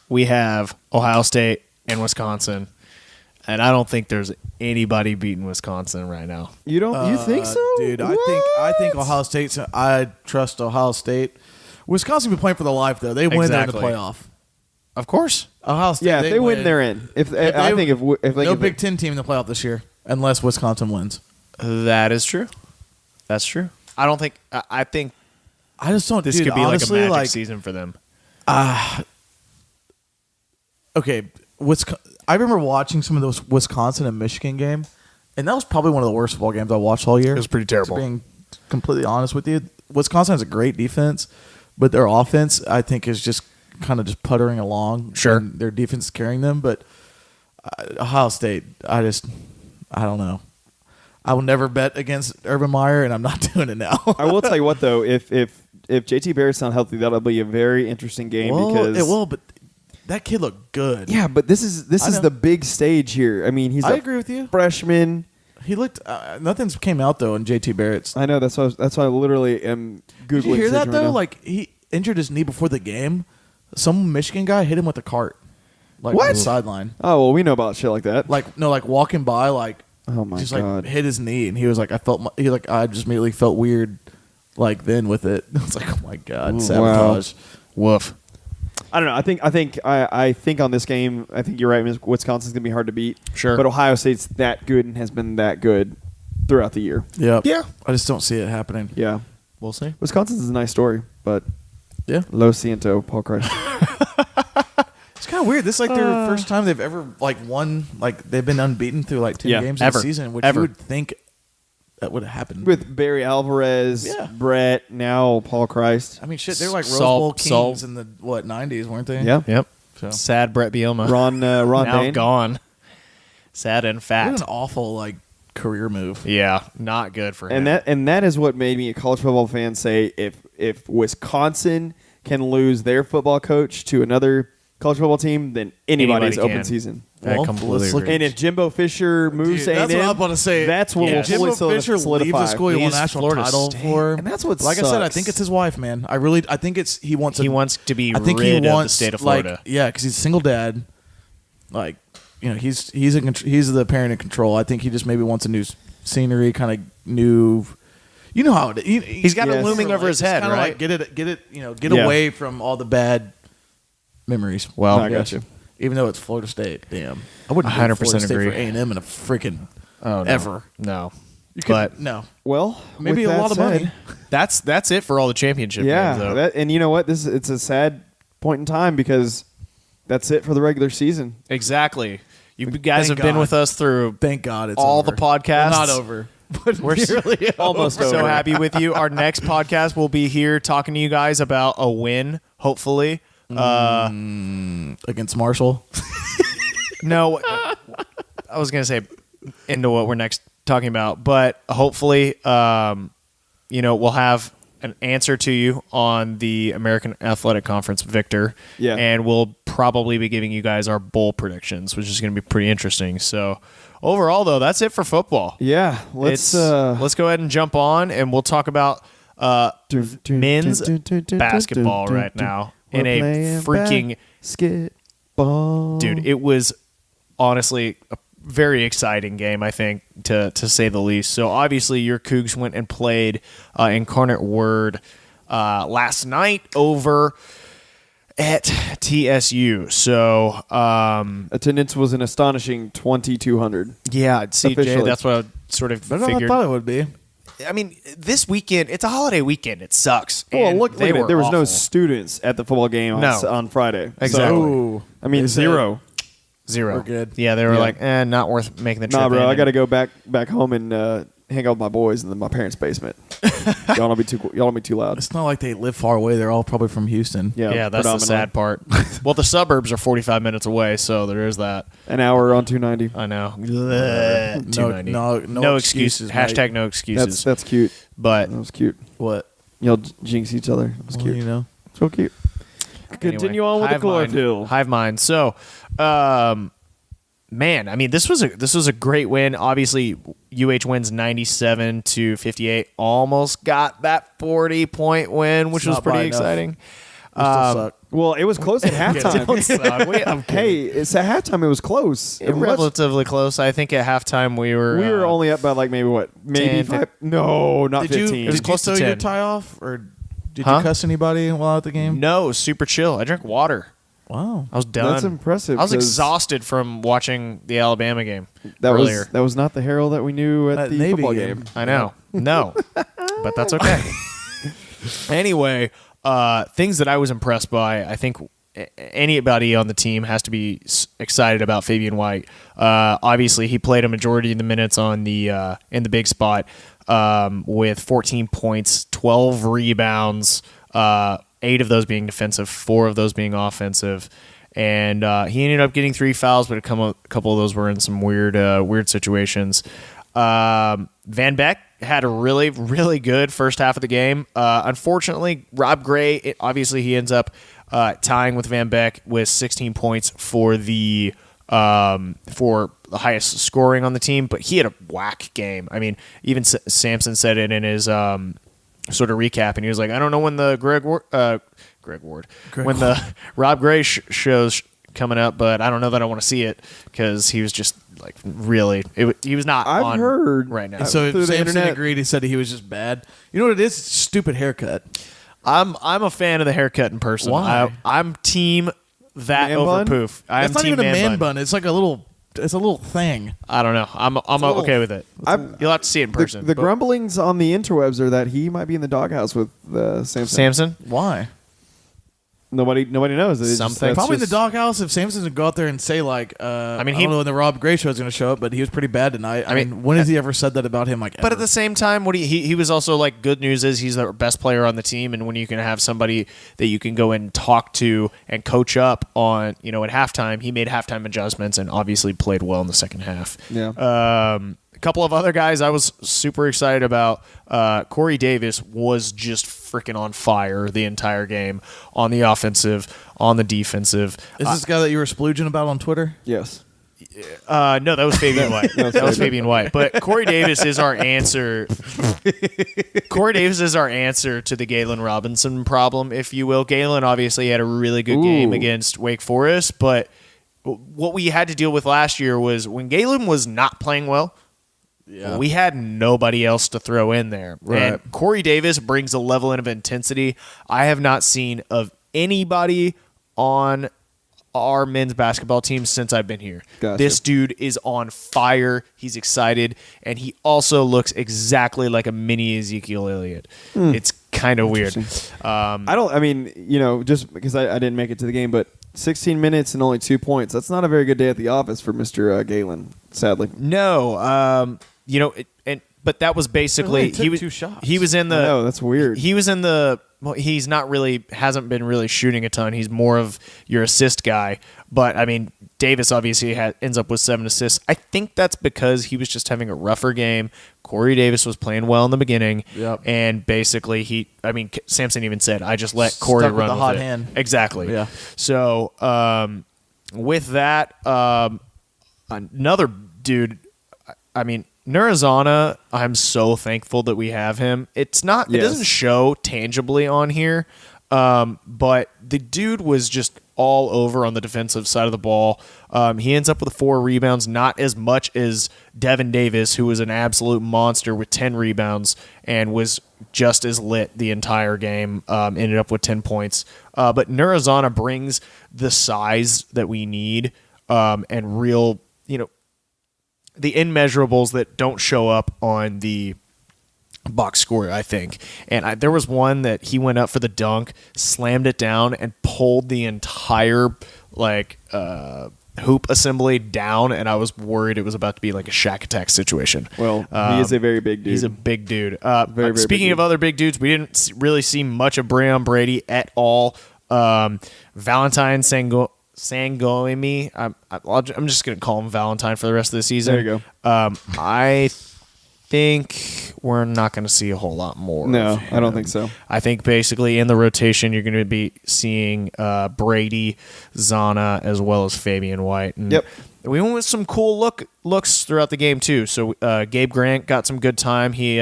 we have Ohio State and Wisconsin. And I don't think there's anybody beating Wisconsin right now. you don't you think so, dude? I think Ohio State's. I trust Ohio State. Wisconsin will be playing for their life though. They win, they're in the Exactly. playoff. Of course. Ohio State. Yeah, if they win, they're in. If they no Big Ten team in the playoff this year unless Wisconsin wins. That is true. That's true. I don't think. I think I just don't. this dude, could be honestly, like a magic season for them. Okay, I remember watching some of those Wisconsin and Michigan game, and that was probably one of the worst football games I watched all year. It was pretty terrible. To being completely honest with you, Wisconsin has a great defense, but their offense I think is just kind of just puttering along. Sure. And their defense is carrying them, but Ohio State, I don't know. I will never bet against Urban Meyer, and I'm not doing it now. I will tell you what though, if JT Barrett's not healthy, that'll be a very interesting game because it will, but that kid looked good. Yeah, but this is know. the big stage here. I mean, I agree with you. Freshman. He looked. Nothing's came out though in JT Barrett's. I know that's why I literally am googling. Did you hear that right though? now. Like he injured his knee before the game. Some Michigan guy hit him with a cart, like What? on the sideline. oh well, we know about shit like that. Like walking by, like Oh my just God. like hit his knee, and he was like, I just immediately felt weird, like then with it. I was like, oh my God, sabotage. Woof. I don't know. I think on this game, I think you're right. Wisconsin's gonna be hard to beat. Sure. But Ohio State's that good and has been that good throughout the year. Yeah, Yeah. I just don't see it happening. Yeah. We'll see. Wisconsin's a nice story, but Yeah, Lo siento, Paul Christ. it's kind of weird. This is like their first time they've ever like won. Like they've been unbeaten through like 10 Yeah, games ever. in the season, which Ever. you would think that would have happened. With Barry Alvarez, Yeah. Brett, now Paul Christ. I mean, shit, they're like Rose Salt- Bowl kings salt. in the 90s, weren't they? Yeah. Yep. So. Sad Brett Bielema. Ron now Dane. gone. Sad and What fat. an awful like career move. Yeah, not good for him. And that is what made me a college football fan say if Wisconsin can lose their football coach to another college football team, then anybody's Anybody open can. season. I Well, completely let's look agree. And if Jimbo Fisher moves Dude, that's A&M, what I'm gonna say. that's what Yeah. will fully Jimbo Fisher leaves solidify. the school he won Leaves a national Florida title State. for, And that's what like I said, I sucks. think it's his wife, man. I think it's he wants to be I think rid he of the wants state of Florida. Like, yeah, because he's a single dad. Like, he's the parent in control. I think he just maybe wants a new scenery, kind of new. You know how it. He's got Yes. it looming over his head, kinda right? Like get it. Get Yeah. away from all the bad memories. Well, I got you. Even though it's Florida State, damn, I wouldn't 100% Florida State agree. for A&M in a freaking Oh, no. ever. No. You could, But no, Well, maybe with a that lot of said, money. that's it for all the championship games, though. Yeah, and you know what? It's a sad point in time because that's it for the regular season. Exactly. You guys Thank have been God. with us through Thank God it's all over. the podcasts. Well, not over. But We're nearly almost so over. happy with you. Our next podcast will be here talking to you guys about a win, hopefully. against Marshall. No, I was going to say into what we're next talking about, but hopefully, we'll have an answer to you on the American Athletic Conference, Victor. Yeah. And we'll probably be giving you guys our bowl predictions, which is going to be pretty interesting. So overall, though, that's it for football. Yeah. Let's go ahead and jump on, and we'll talk about men's basketball right now in a freaking basketball. dude. It was honestly a very exciting game, I think, to say the least. So obviously, your Cougs went and played Incarnate Word last night over at TSU. So attendance was an astonishing 2,200. Yeah, CJ, Officially. that's what I sort of Better than I figured. thought it would be. I mean, this weekend, it's a holiday weekend. It sucks. Well, And look at it. There was no awful. students at the football game on Friday. Exactly. So, I mean, Is zero. Zero. We're good. Yeah, they were Yeah. like, not worth making the trip. Nah, bro, in. I got to go back home and hang out with my boys in my parents' basement. Y'all don't be too loud. It's not like they live far away. They're all probably from Houston. Yeah, that's the sad part. Well, the suburbs are 45 minutes away, so there is that. An hour on 290. I know. No 290. excuses, excuses. mate. Hashtag no excuses. That's cute. But That was cute. What? Y'all jinx each other. That was Well, cute. you know. So cute. Continue on with the chlorophyll. Hive mind. So, man, I mean, this was a great win. Obviously, UH wins 97-58. Almost got that 40-point win, which It's was not pretty by enough. exciting. We still suck. Well, it was close at halftime. Hey, it's at halftime. It was close. It was Relatively close. I think at halftime we were only up by like maybe 10, 5? No, not Did 15. you It was did close you to throw your 10. tie off, or did Huh? you cuss anybody while at the game? No, super chill. I drank water. Wow. I was done. That's impressive. I was 'cause exhausted from watching the Alabama game That earlier. was not the Harold that we knew at That the Navy football game. game. I know. No, but that's okay. Anyway, things that I was impressed by, I think anybody on the team has to be excited about Fabian White. Obviously, he played a majority of the minutes on the in the big spot with 14 points, 12 rebounds, 8 of those being defensive, 4 of those being offensive. And he ended up getting 3 fouls, but a couple of those were in some weird situations. Van Beck had a really, really good first half of the game. Unfortunately, Rob Gray, obviously he ends up tying with Van Beck with 16 points for the highest scoring on the team, but he had a whack game. I mean, even Sampson said it in his sort of recap, and he was like, I don't know when the when the Rob Gray show's coming up, but I don't know that I want to see it, because he was just like really, he was not I've on heard right now. So through if the Samson internet- agreed, he said he was just bad. You know what it is? Stupid haircut. I'm a fan of the haircut in person. Why? I'm team that Man over bun? poof. I'm That's not team even a man bun. bun. It's like a little. It's a little thing. I don't know. I'm little- okay with it. You'll have to see it in person. The But grumblings on the interwebs are that he might be in the doghouse with Samson. Samson. Why? Nobody knows. It's just- Something. that's Probably in the just- doghouse. If Samson would go out there and say like, I mean, I don't know when the Rob Gray show is going to show up, but he was pretty bad tonight. I mean, when has he ever said that about him? Like, But ever? at the same time, he was also like, good news is he's the best player on the team, and when you can have somebody that you can go and talk to and coach up on, at halftime, he made halftime adjustments and obviously played well in the second half. Yeah. A couple of other guys I was super excited about. Corey Davis was just freaking on fire the entire game, on the offensive, on the defensive. Is this guy that you were splooging about on Twitter? Yes. No, that was Fabian White. That was Fabian White. But Corey Davis is our answer. Corey Davis is our answer to the Galen Robinson problem, if you will. Galen obviously had a really good game against Wake Forest, but what we had to deal with last year was when Galen was not playing well, we had nobody else to throw in there. Right. And Corey Davis brings a level of intensity I have not seen of anybody on our men's basketball team since I've been here. Gotcha. This dude is on fire. He's excited, and he also looks exactly like a mini Ezekiel Elliott. It's kind of weird. Just because I didn't make it to the game, but 16 minutes and only 2 points. That's not a very good day at the office for Mr. Galen, sadly. No, but that was basically He took 2 shots. He was in the. I know, that's weird. He was in the he's not really hasn't been really shooting a ton. He's more of your assist guy. But I mean, Davis obviously ends up with 7 assists. I think that's because he was just having a rougher game. Corey Davis was playing well in the beginning, and basically Sampson even said, "I just let Corey run with the with hot it." hand. Exactly. Yeah. So with that, another dude. I mean, Nurazana, I'm so thankful that we have him. It doesn't show tangibly on here, but the dude was just all over on the defensive side of the ball. He ends up with 4 rebounds, not as much as Devin Davis, who was an absolute monster with 10 rebounds and was just as lit the entire game, ended up with 10 points. But Nurazana brings the size that we need and real, the immeasurables that don't show up on the box score, I think. And there was one that he went up for the dunk, slammed it down, and pulled the entire hoop assembly down, and I was worried it was about to be like a Shaq Attack situation. Well, he is a very big dude. He's a big dude. Very speaking big of other big dudes, we didn't really see much of Breon Brady at all. Valentine Sangoemi. I'm just going to call him Valentine for the rest of the season. There you go. I think we're not going to see a whole lot more. No, I don't think so. I think basically in the rotation you're going to be seeing Brady, Zana, as well as Fabian White. And we went with some cool looks throughout the game too. So Gabe Grant got some good time. He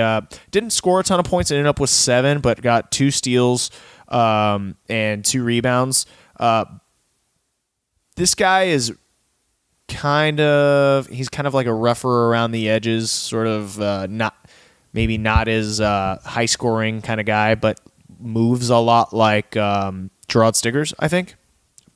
didn't score a ton of points, ended up with 7, but got 2 steals and 2 rebounds. This guy is kind of like a rougher around the edges, sort of not as high scoring kind of guy, but moves a lot like Gerard Stiggers, I think.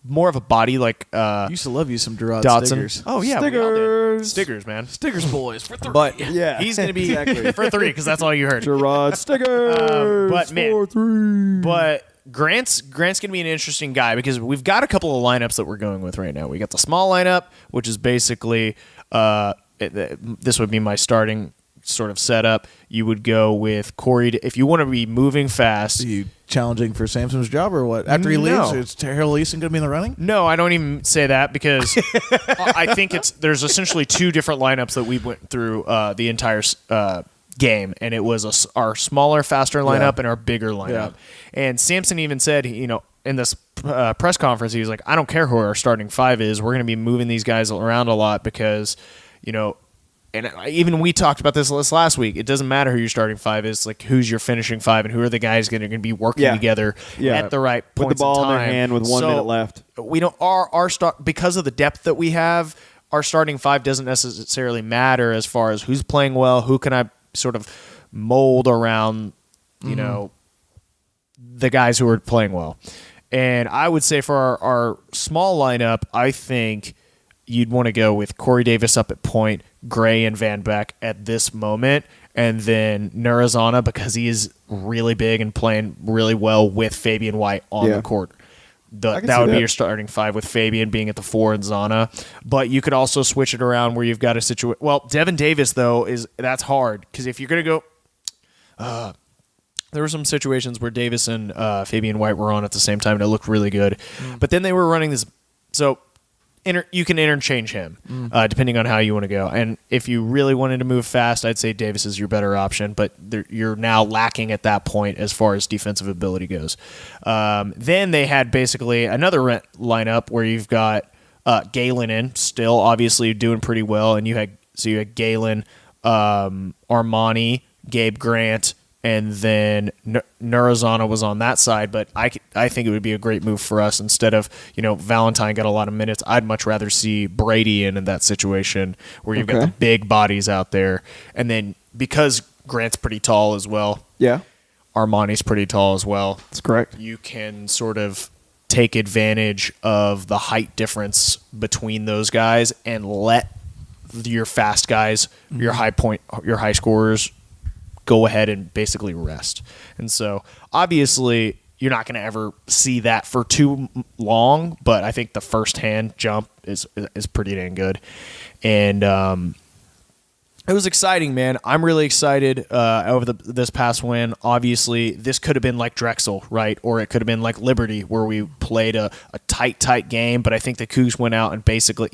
More of a body like used to love you some Gerard Dotson. Stiggers. Oh yeah, Stiggers. Stiggers, man. Stiggers boys for 3. But Yeah. he's going to be for 3 because that's all you heard. Gerard Stiggers. But man, for 3. But Grant's going to be an interesting guy because we've got a couple of lineups that we're going with right now. We got the small lineup, which is basically this would be my starting sort of setup. You would go with Corey if you want to be moving fast. Are you challenging for Samson's job or what? After he leaves, is Harold Easton going to be in the running? No, I don't even say that because I think there's essentially 2 different lineups that we went through the entire game, and it was our smaller, faster lineup and our bigger lineup. Yeah. And Sampson even said, in this press conference, he was like, I don't care who our starting 5 is. We're going to be moving these guys around a lot because, and even we talked about this last week. It doesn't matter who your starting 5 is, like who's your finishing 5 and who are the guys going to be working together at the right points with the ball in time. in their hand with 1 minute left. We don't our start because of the depth that we have. Our starting 5 doesn't necessarily matter as far as who's playing well, who can I sort of mold around, the guys who are playing well. And I would say for our small lineup, I think you'd want to go with Corey Davis up at point, Gray and Van Beck at this moment, and then Nurazana because he is really big and playing really well with Fabian White on the court. That would be your starting 5 with Fabian being at the 4 and Zana. But you could also switch it around where you've got a situation. Well, Devin Davis, though, that's hard because if you're going to go there were some situations where Davis and Fabian White were on at the same time and it looked really good. But then they were running this. So you can interchange him depending on how you want to go. And if you really wanted to move fast, I'd say Davis is your better option. But you're now lacking at that point as far as defensive ability goes. Then they had basically another lineup where you've got Galen in, still obviously doing pretty well. And you had Galen, Armani, Gabe Grant, and then Nurazana was on that side, but I think it would be a great move for us. Instead of, Valentine got a lot of minutes, I'd much rather see Brady in that situation where you've got the big bodies out there. And then because Grant's pretty tall as well, Armani's pretty tall as well. That's correct. You can sort of take advantage of the height difference between those guys and let your fast guys, your high scorers, go ahead and basically rest. And so obviously you're not going to ever see that for too long, but I think the first hand jump is pretty dang good. And It was exciting, man. I'm really excited over this past win. Obviously, this could have been like Drexel, right? Or it could have been like Liberty, where we played a tight game. But I think the Cougs went out and basically,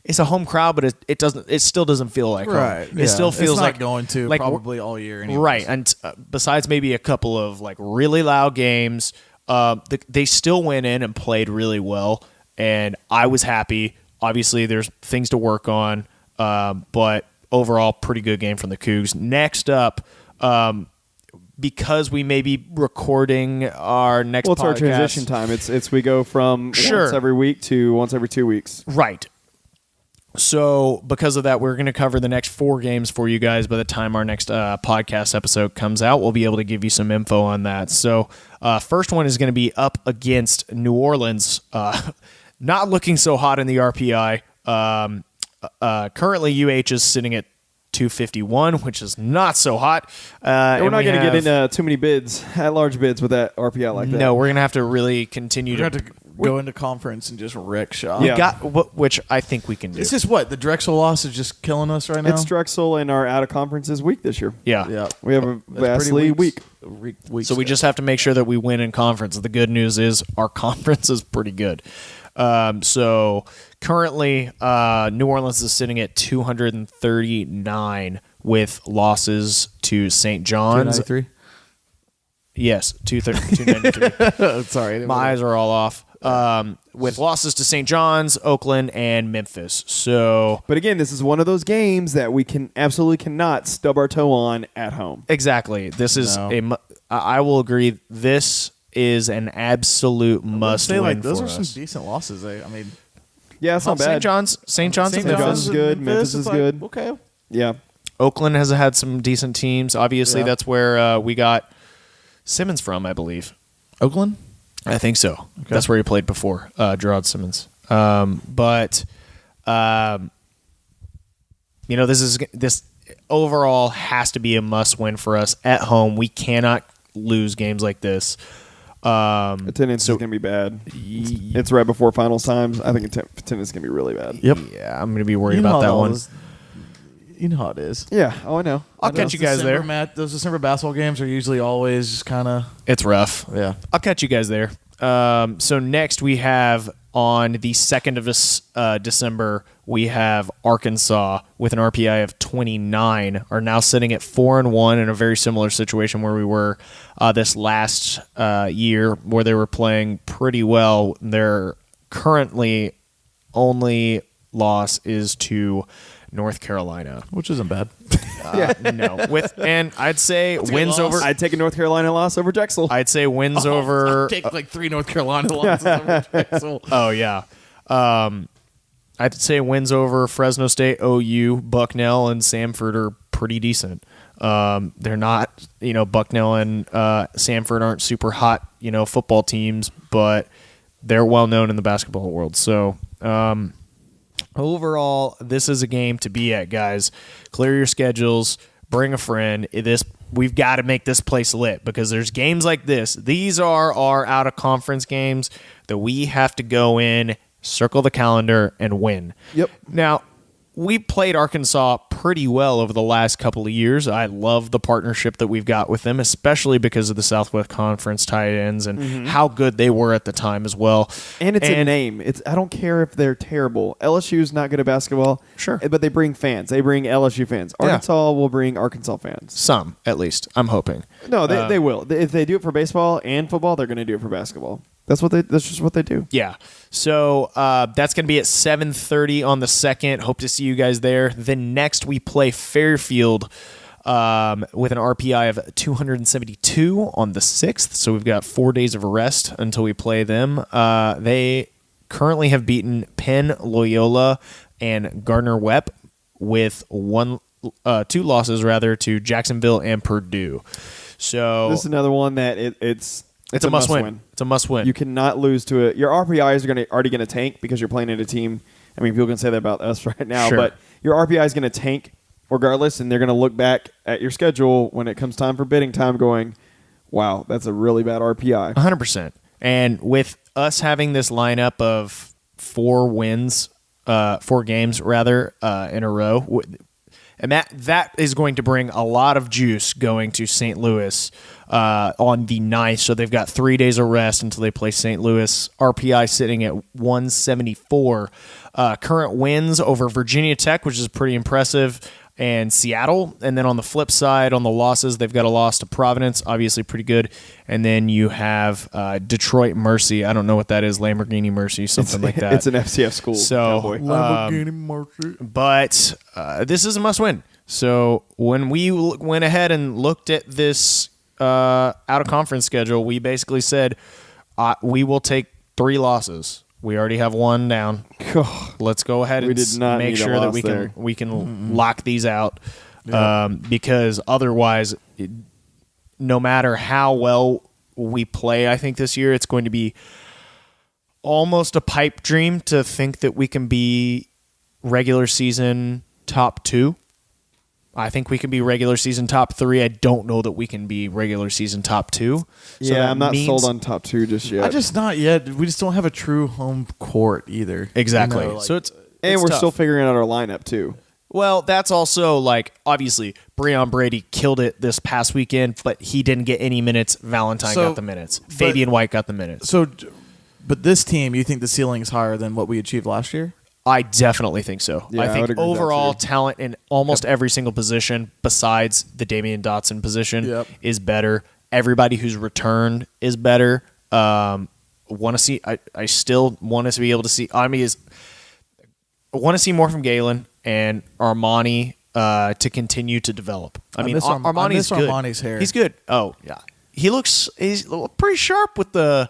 it's a home crowd, but it still doesn't feel like Right. home. It still feels it's not like going to like probably all year anyways. Right. And besides maybe a couple of like really loud games, they still went in and played really well, and I was happy. Obviously, there's things to work on, but overall, pretty good game from the Cougs. Next up, because we may be recording our next podcast. Well, it's our transition time. It's we go from once every week to once every 2 weeks. Right. So because of that, we're going to cover the next 4 games for you guys. By the time our next podcast episode comes out, we'll be able to give you some info on that. So first one is going to be up against New Orleans. Not looking so hot in the RPI. Currently, UH is sitting at 251, which is not so hot. We're not going to get into too many bids, at-large bids with that RPI like that. No, we're going to have to really continue We're going to go into conference and just wreck shop. We got which I think we can do. This is what the Drexel loss is just killing us right now. It's Drexel and our out-of-conferences week this year. Yeah. We have a vastly weak. So we just have to make sure that we win in conference. The good news is our conference is pretty good. So currently, New Orleans is sitting at 239 with losses to St. John's. 293? Yes, 293. Sorry. My eyes are all off. With losses to St. John's, Oakland, and Memphis. But again, this is one of those games that we absolutely cannot stub our toe on at home. Exactly. This is I will agree. This is an absolute must win. Those for are us. some decent losses. I mean, yeah, it's not bad. St. John's is good. Memphis is good. Okay. Yeah. Oakland has had some decent teams. Obviously, Yeah. that's where we got Simmons from, I believe. Oakland? I think so. Okay. That's where he played before, Gerard Simmons. But this overall has to be a must win for us at home. We cannot lose games like this. Attendance is going to be bad. It's right before finals times. I think attendance is going to be really bad. Yep. Yeah, I'm going to be worried about that one. You know how it is. Yeah. Oh, I know. I'll catch you guys there. Those December basketball games are usually always just kind of... It's rough. Yeah. I'll catch you guys there. So next we have on the 2nd of December, we have Arkansas with an RPI of 29, are now sitting at 4-1 in a very similar situation where we were this last year, where they were playing pretty well. Their currently only loss is to North Carolina, which isn't bad. No, and I'd say wins over. I'd take a North Carolina loss over Drexel. I'd say wins over. I'd take like 3 North Carolina losses over Drexel. Oh yeah, I'd say wins over Fresno State, OU, Bucknell, and Samford are pretty decent. They're not, Bucknell and Samford aren't super hot, football teams, but they're well known in the basketball world. So. Overall, this is a game to be at, guys. Clear your schedules. Bring a friend. We've got to make this place lit because there's games like this. These are our out-of-conference games that we have to go in, circle the calendar, and win. Yep. Now, we played Arkansas pretty well over the last couple of years. I love the partnership that we've got with them, especially because of the Southwest Conference tight ends and how good they were at the time as well. And it's a name. I don't care if they're terrible. LSU's not good at basketball. Sure. But they bring fans. They bring LSU fans. Arkansas will bring Arkansas fans. Some, at least. I'm hoping. No, they will. If they do it for baseball and football, they're going to do it for basketball. That's just what they do. Yeah. So that's going to be at 7:30 on the 2nd. Hope to see you guys there. Then next we play Fairfield with an RPI of 272 on the 6th. So we've got 4 days of a rest until we play them. They currently have beaten Penn, Loyola, and Gardner-Webb with 2 losses to Jacksonville and Purdue. So this is another one that it's a must win. It's a must win. You cannot lose to it. Your RPIs are already going to tank because you're playing at a team. I mean, people can say that about us right now, Sure. but your RPI is going to tank regardless, and they're going to look back at your schedule when it comes time for bidding time going, wow, that's a really bad RPI. 100%. And with us having this lineup of 4 games in a row, And that is going to bring a lot of juice going to St. Louis on the 9th. So they've got 3 days of rest until they play St. Louis. RPI sitting at 174. Current wins over Virginia Tech, which is pretty impressive, and Seattle. And then on the flip side, on the losses, they've got a loss to Providence, obviously pretty good. And then you have Detroit Mercy. I don't know what that is, Lamborghini Mercy, something like that. It's an FCF school. So, Lamborghini Mercy. But this is a must-win. So when we went ahead and looked at this out-of-conference schedule, we basically said we will take 3 losses. We already have 1 down. Let's go ahead and make sure that we can lock these out, because otherwise, no matter how well we play, I think this year it's going to be almost a pipe dream to think that we can be regular season top 2. I think we can be regular season top 3. I don't know that we can be regular season top 2. So yeah, I'm not sold on top 2 just yet. I just not yet. We just don't have a true home court either. Exactly. You know, like, so and we're tough. still figuring out our lineup too. Well, that's also obviously Breon Brady killed it this past weekend, but he didn't get any minutes. Valentine got the minutes. Fabian White got the minutes. So, but this team, you think the ceiling is higher than what we achieved last year? I definitely think so. Yeah, I I would think agree with that overall too. talent in almost every single position besides the Damian Dotson position is better. Everybody who's returned is better. Want to see? I still want us to be able to see. I want to see more from Galen and Armani to continue to develop. Armani's good. Armani's hair. He's good. Oh yeah, he's pretty sharp with the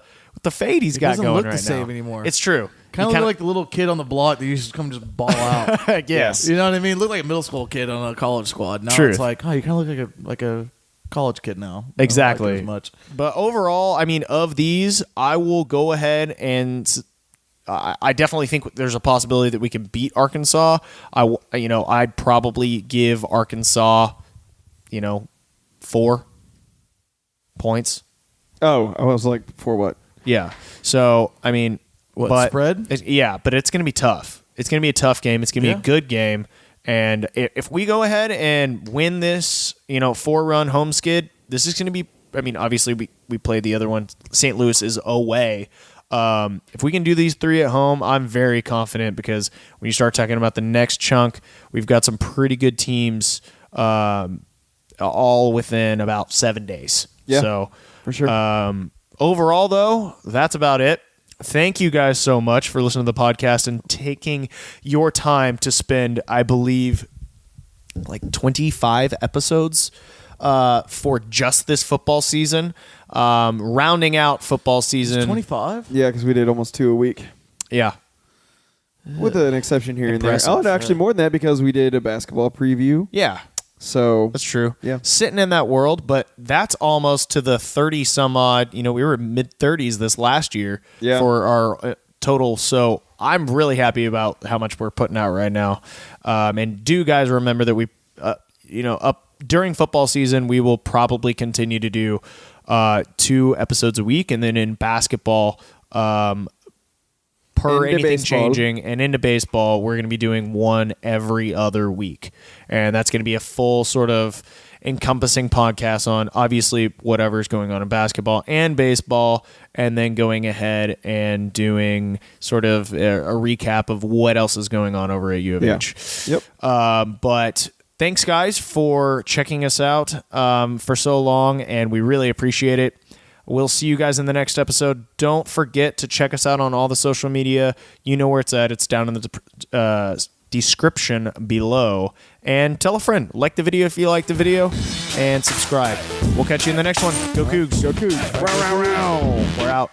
fade he's got doesn't going look right the same now. anymore. It's true. Kind of look like the little kid on the block that used to come just ball out. Yes. You know what I mean? Look like a middle school kid on a college squad. Now Truth. it's like, oh, you kind of look like a college kid now. Exactly. I don't like it as much. But overall, of these, I will go ahead and I definitely think there's a possibility that we can beat Arkansas. I'd probably give Arkansas, 4 points. Oh, I was like, for what? Yeah. So, What, spread? But it's going to be tough. It's going to be a tough game. It's going to be a good game. And if we go ahead and win this, 4-run home skid, this is going to be, obviously we played the other one. St. Louis is away. If we can do these 3 at home, I'm very confident, because when you start talking about the next chunk, we've got some pretty good teams all within about 7 days. Yeah, so, for sure. Overall, though, that's about it. Thank you guys so much for listening to the podcast and taking your time to spend, I believe, 25 episodes for just this football season. Rounding out football season. 25? Yeah, because we did almost 2 a week. Yeah. With an exception here Impressive. and there. Oh, actually more than that, because we did a basketball preview. Yeah. So That's true. Yeah. Sitting in that world, but that's almost to the 30 some odd. We were mid-30s this last year for our total. So I'm really happy about how much we're putting out right now. And do guys remember that we, up during football season, we will probably continue to do 2 episodes a week. And then in basketball, per anything baseball changing and into baseball, we're going to be doing 1 every other week. And that's going to be a full sort of encompassing podcast on obviously whatever's going on in basketball and baseball, and then going ahead and doing sort of a recap of what else is going on over at U of H. Yep. But thanks, guys, for checking us out for so long, and we really appreciate it. We'll see you guys in the next episode. Don't forget to check us out on all the social media. You know where it's at. It's down in the description below. And tell a friend. Like the video if you like the video. And subscribe. We'll catch you in the next one. Go Cougs. Go Cougs. We're out.